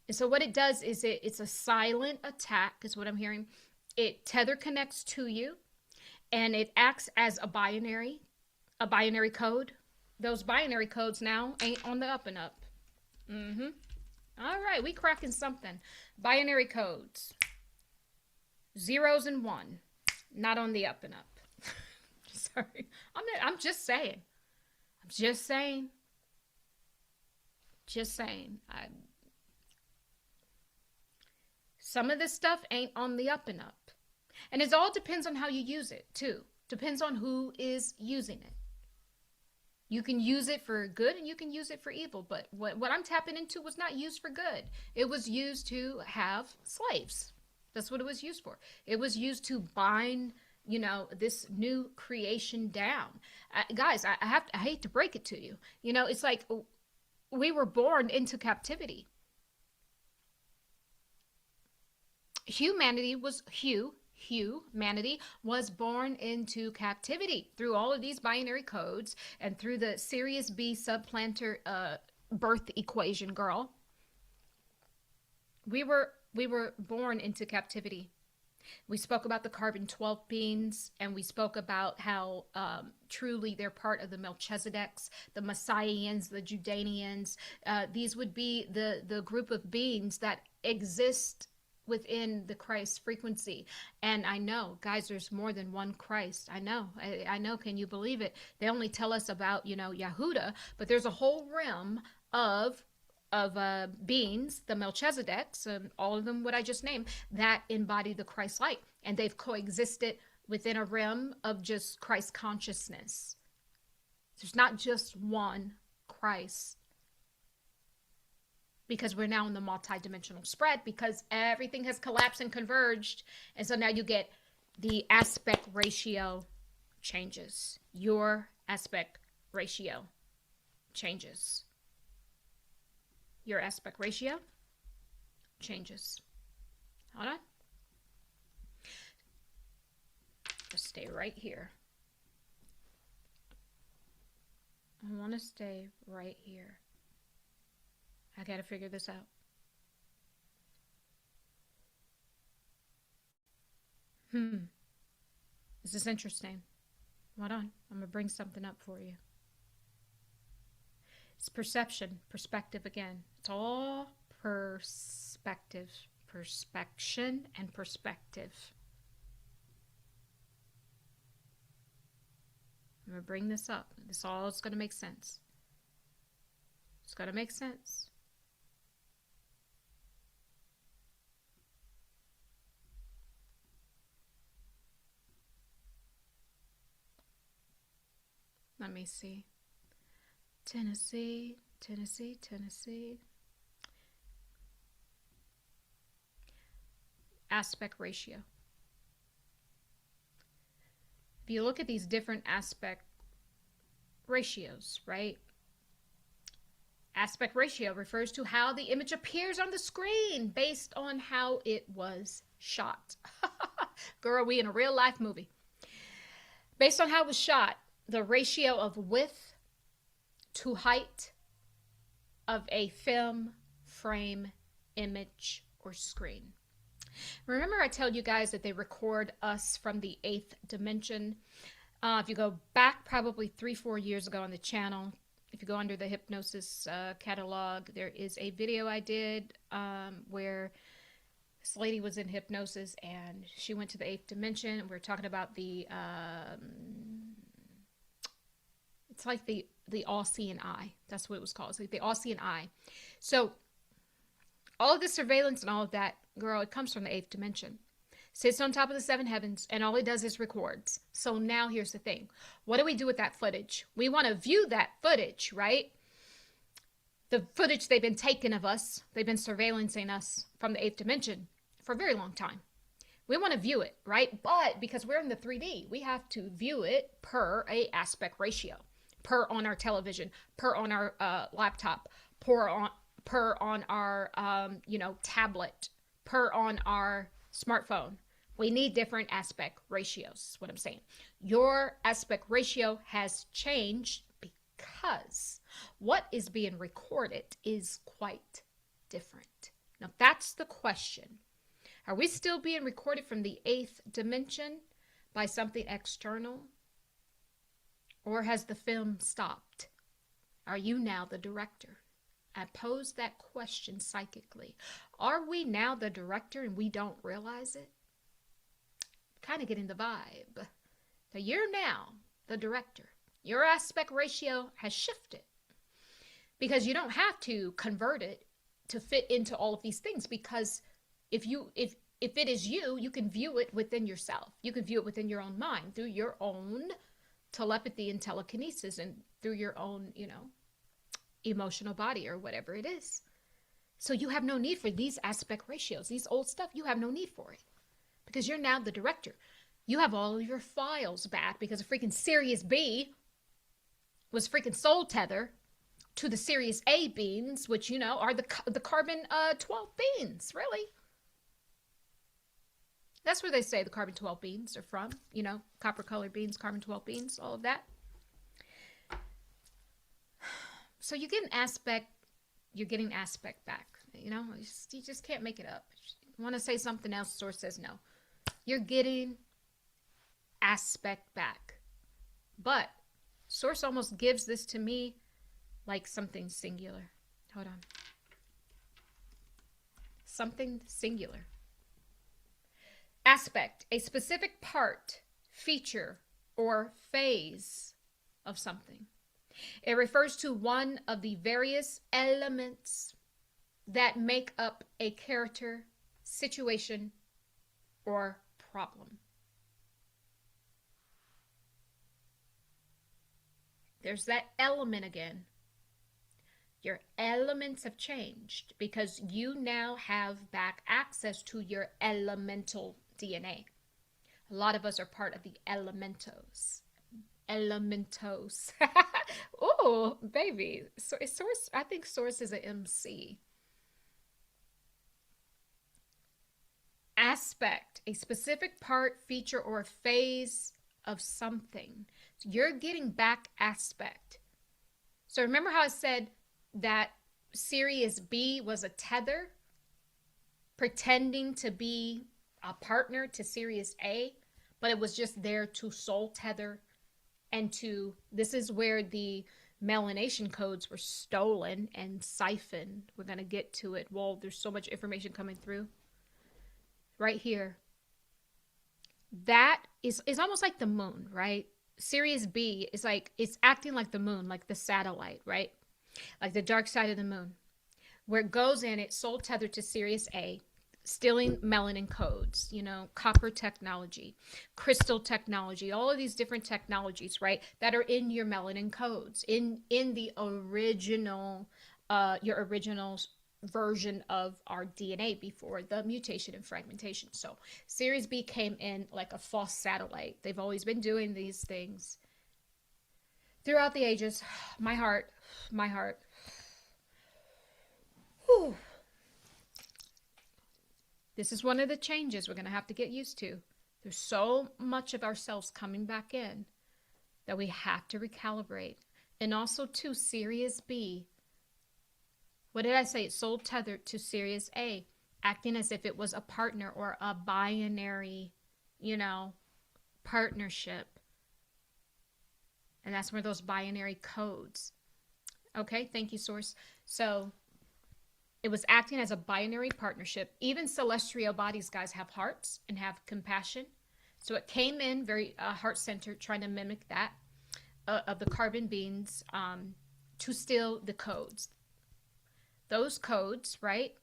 And so what it does is it's a silent attack, is what I'm hearing. It tether connects to you, and it acts as a binary code. Those binary codes now ain't on the up and up. All right, we cracking something. Binary codes. 0s and 1, not on the up and up. Sorry, I'm just saying. Some of this stuff ain't on the up and up. And it all depends on how you use it, too. Depends on who is using it. You can use it for good and you can use it for evil. But what I'm tapping into was not used for good. It was used to have slaves. That's what it was used for. It was used to bind, you know, this new creation down. Guys, I hate to break it to you. You know, it's like we were born into captivity. Humanity was born into captivity through all of these binary codes and through the Sirius B subplanter birth equation, girl. We were born into captivity. We spoke about the carbon 12 beings, and we spoke about how truly they're part of the Melchizedeks, the Messiahans, the Judanians. These would be the group of beings that exist within the Christ frequency. And I know, guys, there's more than one Christ. I know. Can you believe it? They only tell us about, you know, Yahudah, but there's a whole realm of beings, the Melchizedeks, and all of them what I just named, that embody the Christ light. And they've coexisted within a realm of just Christ consciousness. There's not just one Christ. Because we're now in the multi-dimensional spread, because everything has collapsed and converged. And so now you get the aspect ratio changes. Your aspect ratio changes. Your aspect ratio changes. Hold on. Just stay right here. I want to stay right here. I got to figure this out. This is interesting. Hold on. I'm going to bring something up for you. It's perception, perspective again. It's all perspective, perspection, and perspective. I'm going to bring this up. This all is going to make sense. It's going to make sense. Let me see. Tennessee. Aspect ratio. If you look at these different aspect ratios, right? Aspect ratio refers to how the image appears on the screen based on how it was shot. Girl, we in a real life movie. Based on how it was shot, the ratio of width to height of a film, frame, image, or screen. Remember I told you guys that they record us from the 8th dimension? If you go back probably 3-4 years ago on the channel, if you go under the Hypnosis catalog, there is a video I did where this lady was in hypnosis and she went to the 8th dimension. We're talking about the, it's like the all-seeing eye. That's what it was called. It's like the all-seeing eye. So all of this surveillance and all of that, girl, it comes from the 8th dimension. Sits on top of the 7 heavens, and all it does is records. So now here's the thing. What do we do with that footage? We want to view that footage, right? The footage they've been taking of us, they've been surveillancing us from the 8th dimension for a very long time. We want to view it, right? But because we're in the 3D, we have to view it per a aspect ratio, per on our television, per on our laptop, per on our, tablet, per on our smartphone. We need different aspect ratios, is what I'm saying. Your aspect ratio has changed because what is being recorded is quite different. Now, that's the question. Are we still being recorded from the 8th dimension by something external? Or has the film stopped? Are you now the director? I pose that question psychically. Are we now the director and we don't realize it? Kind of getting the vibe that you're now the director. Your aspect ratio has shifted because you don't have to convert it to fit into all of these things, because if it is you, you can view it within yourself. You can view it within your own mind through your own telepathy and telekinesis and through your own, emotional body or whatever it is. So you have no need for these aspect ratios, these old stuff. You have no need for it because you're now the director. You have all of your files back because a freaking Sirius B was freaking soul tether to the Sirius A beings, which, are the carbon 12 beings, really. That's where they say the carbon 12 beings are from, copper colored beings, carbon 12 beings, all of that. So you get an aspect, you're getting aspect back, you just can't make it up. You want to say something else, source says no. You're getting aspect back. But source almost gives this to me like something singular. Hold on. Something singular. Aspect, a specific part, feature, or phase of something. It refers to one of the various elements that make up a character, situation, or problem. There's that element again. Your elements have changed because you now have back access to your elemental DNA. A lot of us are part of the elementos. Elementos. Oh, baby. So source, I think source is an MC. Aspect, a specific part, feature, or phase of something. So you're getting back aspect. So remember how I said that Sirius B was a tether pretending to be a partner to Sirius A, but it was just there to soul tether and to, this is where the melanation codes were stolen and siphoned. We're going to get to it. Well, there's so much information coming through. Right here. That is almost like the moon, right? Sirius B is like, it's acting like the moon, like the satellite, right? Like the dark side of the moon, where it goes in, it's soul tethered to Sirius A, stealing melanin codes, copper technology, crystal technology, all of these different technologies, right, that are in your melanin codes, in the original, your original version of our DNA before the mutation and fragmentation. So Sirius B came in like a false satellite. They've always been doing these things throughout the ages. My heart. Whew. This is one of the changes we're going to have to get used to. There's so much of ourselves coming back in that we have to recalibrate. And also to Sirius B. What did I say? It's soul tethered to Sirius A, acting as if it was a partner or a binary, partnership. And that's where those binary codes. Okay, thank you, Source. So it was acting as a binary partnership. Even celestial bodies, guys, have hearts and have compassion. So it came in very heart-centered, trying to mimic that of the carbon beings to steal the codes. Those codes, right?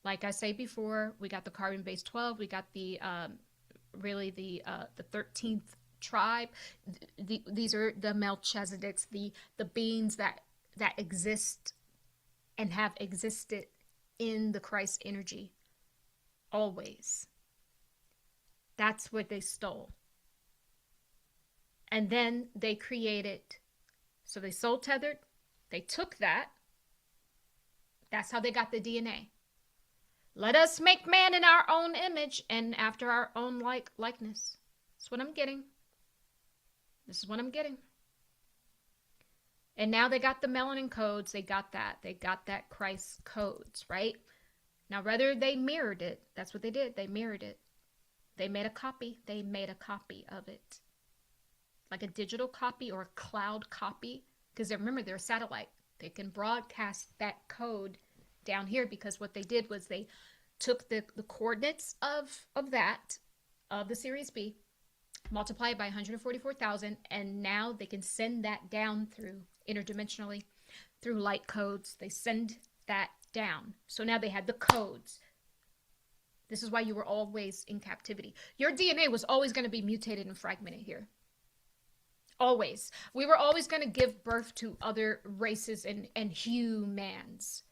Like I say before, we got the carbon base 12. We got the really the 13th tribe. These are the Melchizedeks, the beings that exist and have existed in the Christ energy always. That's what they stole. And then they created, so they soul tethered, they took that. That's how they got the DNA. Let us make man in our own image and after our own likeness. That's what I'm getting. This is what I'm getting. And now they got the melanin codes. They got that. They got that Christ codes, right? Now, whether they mirrored it, that's what they did. They mirrored it. They made a copy. They made a copy of it. Like a digital copy or a cloud copy. Because remember, they're a satellite. They can broadcast that code down here because what they did was they took the coordinates of the Sirius B, multiply it by 144,000, and now they can send that down through interdimensionally through light codes. They send that down. So now they had the codes. This is why you were always in captivity. Your DNA was always going to be mutated and fragmented here. Always. We were always going to give birth to other races and humans.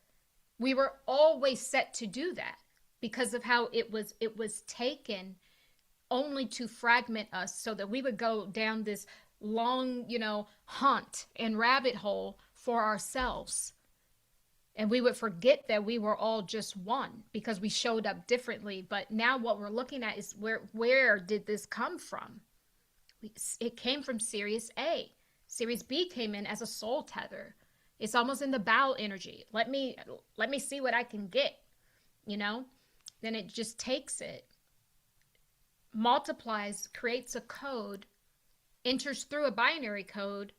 We were always set to do that because of how it was taken only to fragment us so that we would go down this long, hunt and rabbit hole for ourselves. And we would forget that we were all just one because we showed up differently. But now what we're looking at is where did this come from? It came from Sirius A. Sirius B came in as a soul tether. It's almost in the bowel energy. Let me see what I can get, Then it just takes it, multiplies, creates a code, enters through a binary code,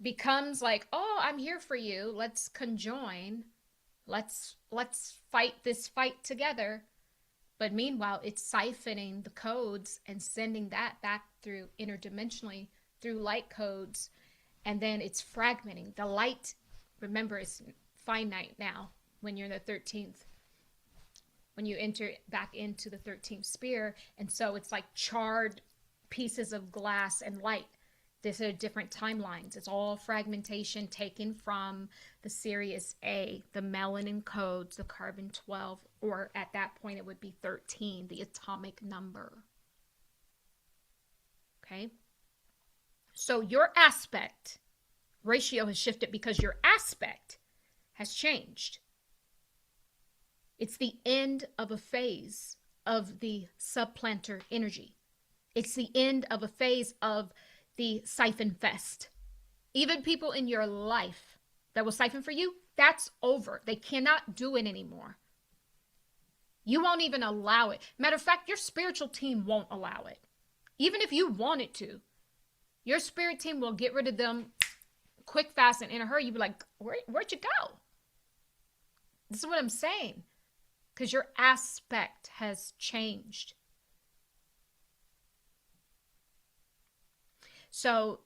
becomes like, oh, I'm here for you. Let's conjoin. Let's fight this fight together. But meanwhile, it's siphoning the codes and sending that back through interdimensionally through light codes. And then it's fragmenting. The light, remember, is finite now when you're in the 13th. When you enter back into the 13th sphere. And so it's like charred pieces of glass and light. These are different timelines. It's all fragmentation taken from the Sirius A, the melanin codes, the carbon 12, or at that point it would be 13, the atomic number. Okay? So your aspect ratio has shifted because your aspect has changed. It's the end of a phase of the supplanter energy. It's the end of a phase of the siphon fest. Even people in your life that will siphon for you, that's over. They cannot do it anymore. You won't even allow it. Matter of fact, your spiritual team won't allow it. Even if you wanted to, your spirit team will get rid of them quick, fast, and in a hurry. You'd be like, where'd you go? This is what I'm saying. Because your aspect has changed. So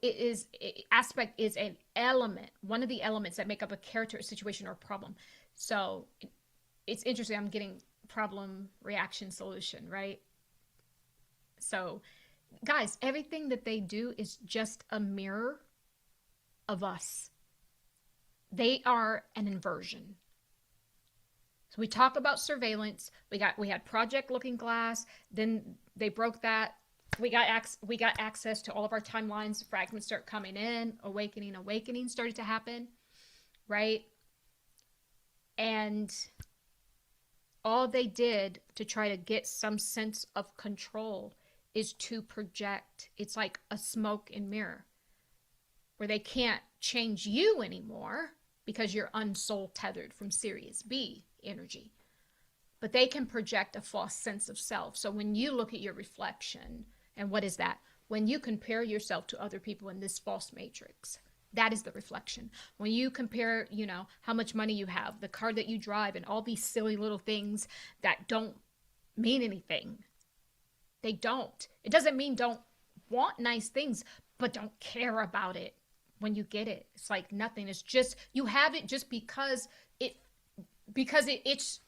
aspect is an element, one of the elements that make up a character, a situation, or a problem. So it's interesting. I'm getting problem, reaction, solution, right? So guys, everything that they do is just a mirror of us. They are an inversion. So we talk about surveillance. We had Project Looking Glass. Then they broke that. We got access to all of our timelines. Fragments start coming in. Awakening started to happen, right? And all they did to try to get some sense of control is to project. It's like a smoke and mirror, where they can't change you anymore because you're unsoul tethered from Sirius B energy. But they can project a false sense of self. So when you look at your reflection, and what is that? when you compare yourself to other people in this false matrix. That is the reflection. When you compare, you know, how much money you have, the car that you drive, and all these silly little things that don't mean anything. They don't. It doesn't mean don't want nice things, but don't care about it when you get it. It's like nothing. It's just, you have it just because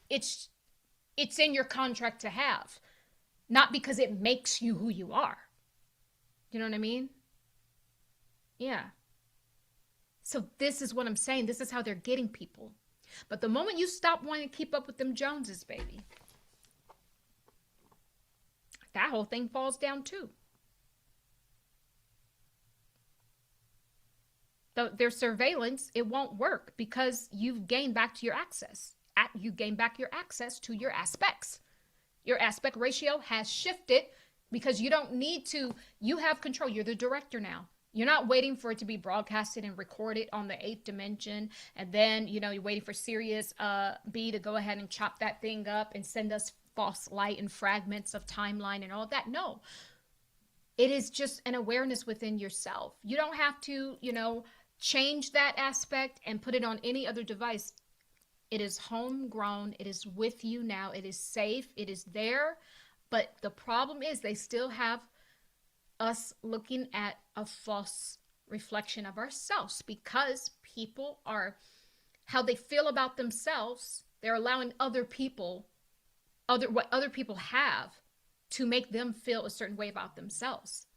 it's in your contract to have, not because it makes you who you are. You know what I mean? Yeah. So this is what I'm saying. This is how they're getting people. But the moment you stop wanting to keep up with them Joneses, baby, that whole thing falls down too. Their surveillance, it won't work because you've gained back to your access. You gain back your access to your aspects. Your aspect ratio has shifted because you don't need to. You have control. You're the director now. You're not waiting for it to be broadcasted and recorded on the 8th dimension. And then, you know, you're waiting for Sirius B to go ahead and chop that thing up and send us false light and fragments of timeline and all that. No, it is just an awareness within yourself. You don't have to, you know, change that aspect and put it on any other device. It is homegrown. It is with you now. It is safe. It is there. But the problem is they still have us looking at a false reflection of ourselves because people are, how they feel about themselves, they're allowing other people, what other people have to make them feel a certain way about themselves.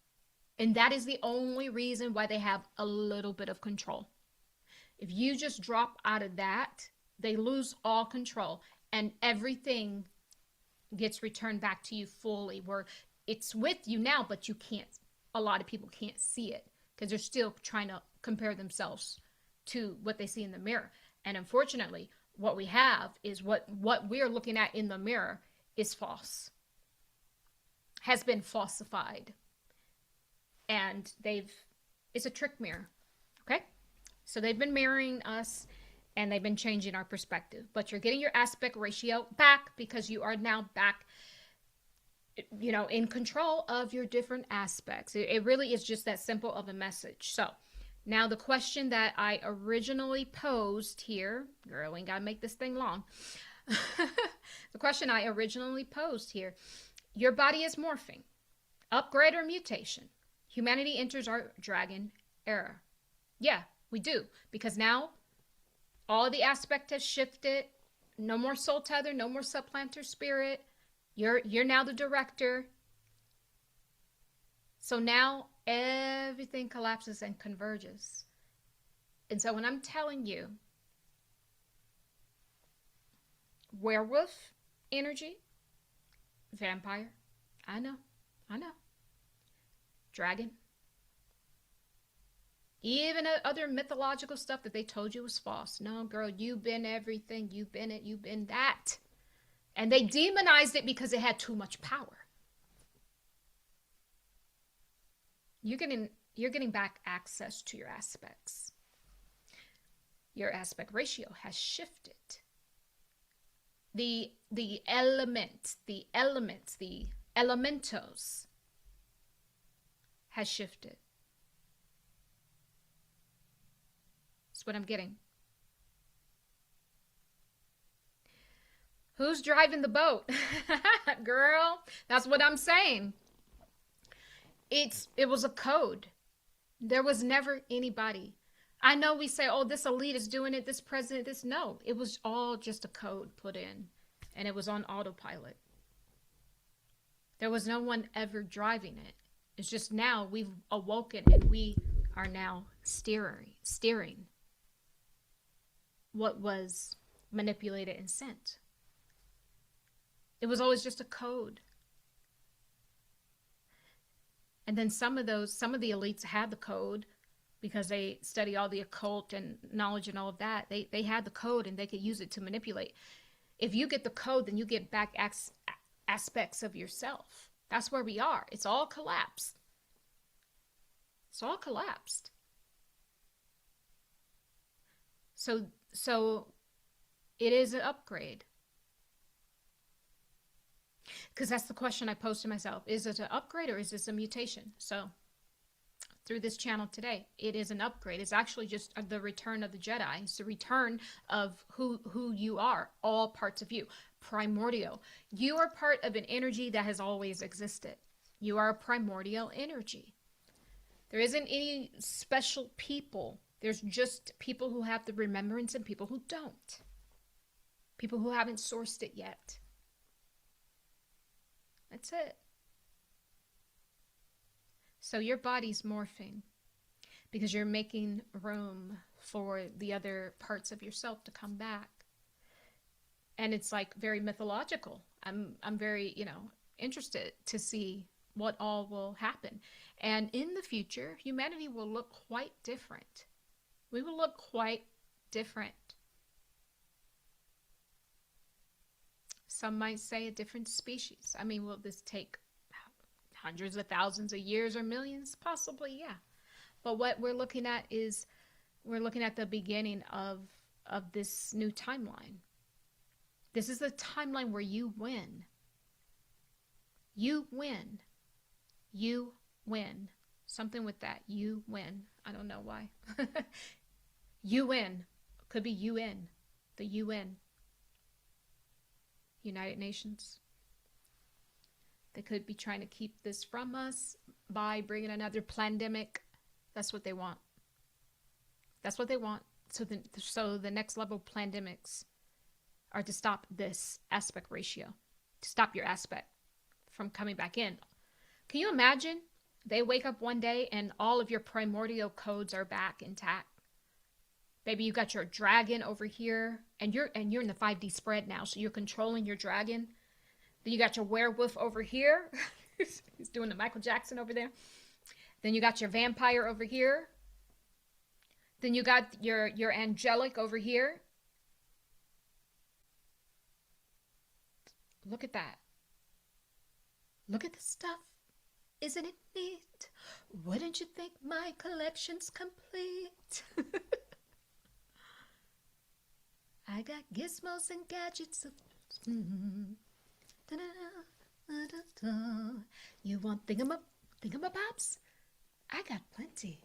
And that is the only reason why they have a little bit of control. If you just drop out of that, they lose all control and everything gets returned back to you fully, where it's with you now, but you can't, a lot of people can't see it because they're still trying to compare themselves to what they see in the mirror. And unfortunately, what we have is what we're looking at in the mirror is false, has been falsified. And it's a trick mirror. Okay. So they've been mirroring us and they've been changing our perspective, but you're getting your aspect ratio back because you are now back, you know, in control of your different aspects. It really is just that simple of a message. So now the question that I originally posed here, girl, we ain't gotta make this thing long. The question I originally posed here, your body is morphing, upgrade or mutation. Humanity enters our dragon era. Yeah, we do, because now all the aspect has shifted. No more soul tether, no more supplanter spirit. You're now the director. So now everything collapses and converges. And so when I'm telling you werewolf energy, vampire, I know. Dragon. Even other mythological stuff that they told you was false. No, girl, you've been everything. You've been it. You've been that. And they demonized it because it had too much power. You're getting back access to your aspects. Your aspect ratio has shifted. The elements, the elementos has shifted. That's what I'm getting. Who's driving the boat? Girl, that's what I'm saying. It was a code. There was never anybody. I know we say, oh, this elite is doing it, this president, this. No, it was all just a code put in, and it was on autopilot. There was no one ever driving it. It's just now we've awoken and we are now steering what was manipulated and sent. It was always just a code. And then some of the elites had the code because they study all the occult and knowledge and all of that. They had the code and they could use it to manipulate. If you get the code, then you get back aspects of yourself. That's where we are. It's all collapsed. It's all collapsed. So it is an upgrade. Because that's the question I posed to myself. Is it an upgrade or is this a mutation? So through this channel today, it is an upgrade. It's actually just the return of the Jedi. It's the return of who you are, all parts of you. Primordial. You are part of an energy that has always existed. You are a primordial energy. There isn't any special people. There's just people who have the remembrance and people who don't. People who haven't sourced it yet. That's it. So your body's morphing because you're making room for the other parts of yourself to come back. And it's like very mythological. I'm very, interested to see what all will happen. And in the future, humanity will look quite different. We will look quite different. Some might say a different species. I mean, will this take hundreds of thousands of years or millions? Possibly, yeah. But what we're looking at is we're looking at the beginning of this new timeline. This is the timeline where you win. You win. You win. Something with that. You win. I don't know why. You win. Could be UN. The UN. United Nations. They could be trying to keep this from us by bringing another pandemic. That's what they want. That's what they want. So the next level pandemics are to stop this aspect ratio, to stop your aspect from coming back in. Can you imagine? They wake up one day and all of your primordial codes are back intact. Baby, you got your dragon over here, and you're in the 5D spread now, so you're controlling your dragon. Then you got your werewolf over here. He's doing the Michael Jackson over there. Then you got your vampire over here. Then you got your angelic over here. Look at that. Look at the stuff. Isn't it neat? Wouldn't you think my collection's complete? I got gizmos and gadgets. You want thingamabobs? I got plenty.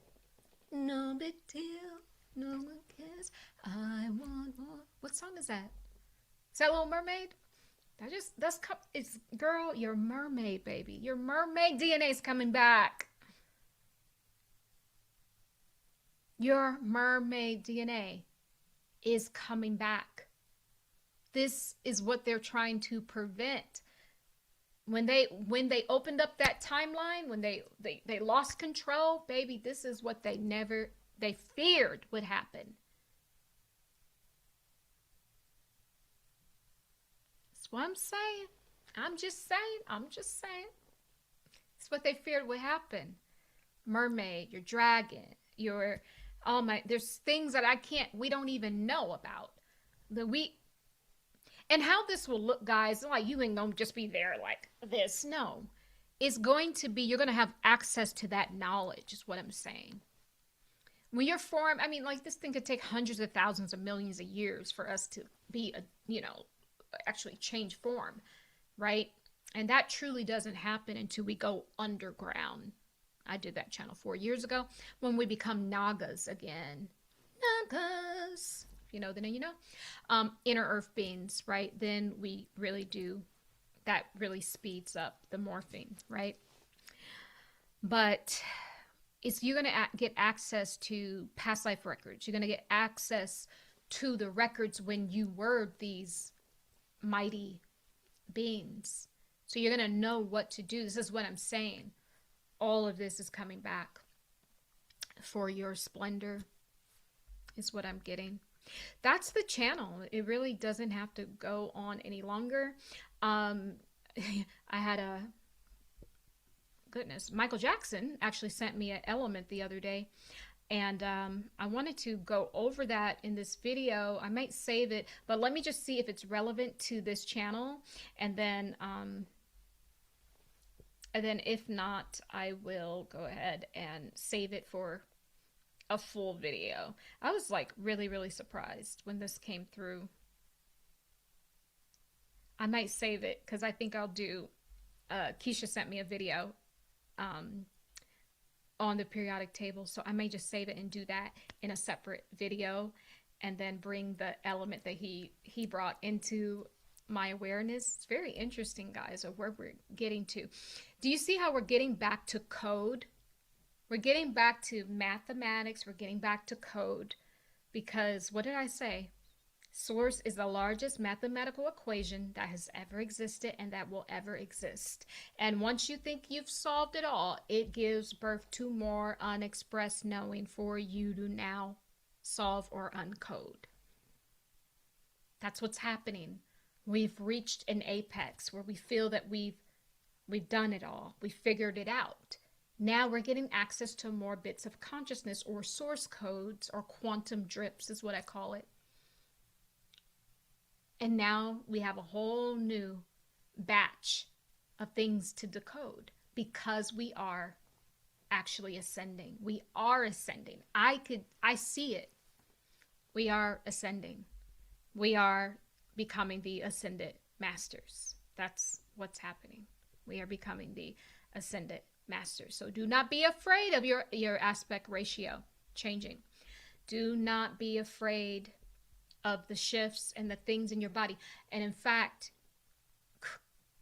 No big deal. No one cares. I want more. What song is that? Is that Little Mermaid? It's girl, your mermaid, baby. Your mermaid DNA is coming back. Your mermaid DNA is coming back. This is what they're trying to prevent. When they opened up that timeline, when they lost control, baby, this is what they feared would happen. That's what I'm saying. I'm just saying. It's what they feared would happen. Mermaid, your dragon, there's things that we don't even know about. And how this will look, guys, like you ain't gonna just be there like this. No. It's going to be, you're gonna have access to that knowledge, is what I'm saying. When you're formed, I mean, like this thing could take hundreds of thousands of millions of years for us to be, actually change form, right? And that truly doesn't happen until we go underground. I did that channel 4 years ago when we become Nagas again. Nagas. Inner earth beings, right? Then we really do, that really speeds up the morphing, right? But you're going to get access to past life records. You're going to get access to the records when you were these mighty beings. So you're going to know what to do. This is what I'm saying. All of this is coming back for your splendor, is what I'm getting. That's the channel. It really doesn't have to go on any longer. I had Michael Jackson actually sent me an element the other day, and I wanted to go over that in this video. I might save it, but let me just see if it's relevant to this channel, and then if not, I will go ahead and save it for a full video. I was like really, really surprised when this came through. I might save it because I think I'll do. Keisha sent me a video um, on the periodic table, so I may just save it and do that in a separate video, and then bring the element that he brought into my awareness. It's very interesting, guys, of where we're getting to. Do you see how we're getting back to code? We're getting back to mathematics. We're getting back to code because what did I say? Source is the largest mathematical equation that has ever existed and that will ever exist. And once you think you've solved it all, it gives birth to more unexpressed knowing for you to now solve or uncode. That's what's happening. We've reached an apex where we feel that we've done it all. We figured it out. Now we're getting access to more bits of consciousness, or source codes, or quantum drips is what I call it. And now we have a whole new batch of things to decode because we are actually ascending. We are ascending. I see it. We are ascending. We are becoming the ascended masters. That's what's happening. We are becoming the ascended masters. So do not be afraid of your aspect ratio changing. Do not be afraid of the shifts and the things in your body. And in fact,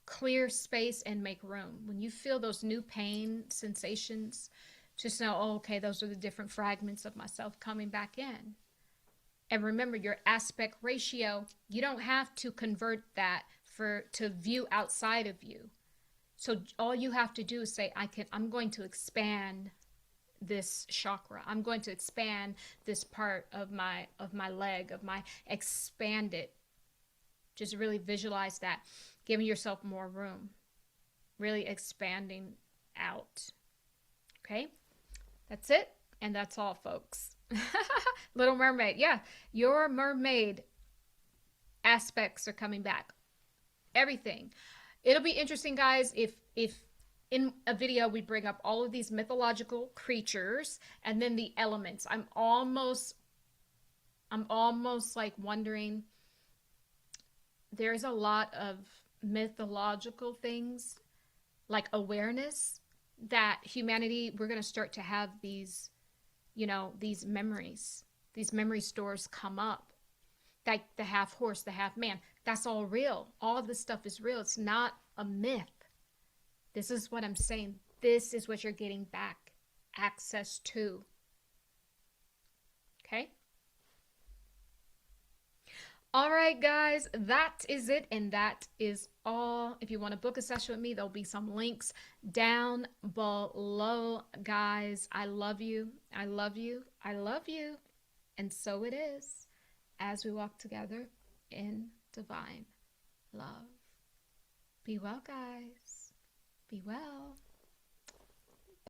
clear space and make room. When you feel those new pain sensations, just know, oh, okay, those are the different fragments of myself coming back in. And remember, your aspect ratio, you don't have to convert that to view outside of you. So all you have to do is say, I'm going to expand this chakra. I'm going to expand this part of my leg, expand it. Just really visualize that, giving yourself more room, really expanding out. Okay, that's it, and that's all, folks. Little Mermaid, yeah, your mermaid aspects are coming back. Everything. It'll be interesting, guys, if in a video we bring up all of these mythological creatures and then the elements. I'm almost like wondering, there's a lot of mythological things like awareness that humanity, we're going to start to have these, these memories, these memory stores come up, like the half horse, the half man. That's all real. All of this stuff is real. It's not a myth. This is what I'm saying. This is what you're getting back access to. Okay? All right, guys, that is it, and that is all. If you want to book a session with me, there'll be some links down below, guys. I love you. I love you. I love you. And so it is as we walk together in divine love. Be well, guys. Be well.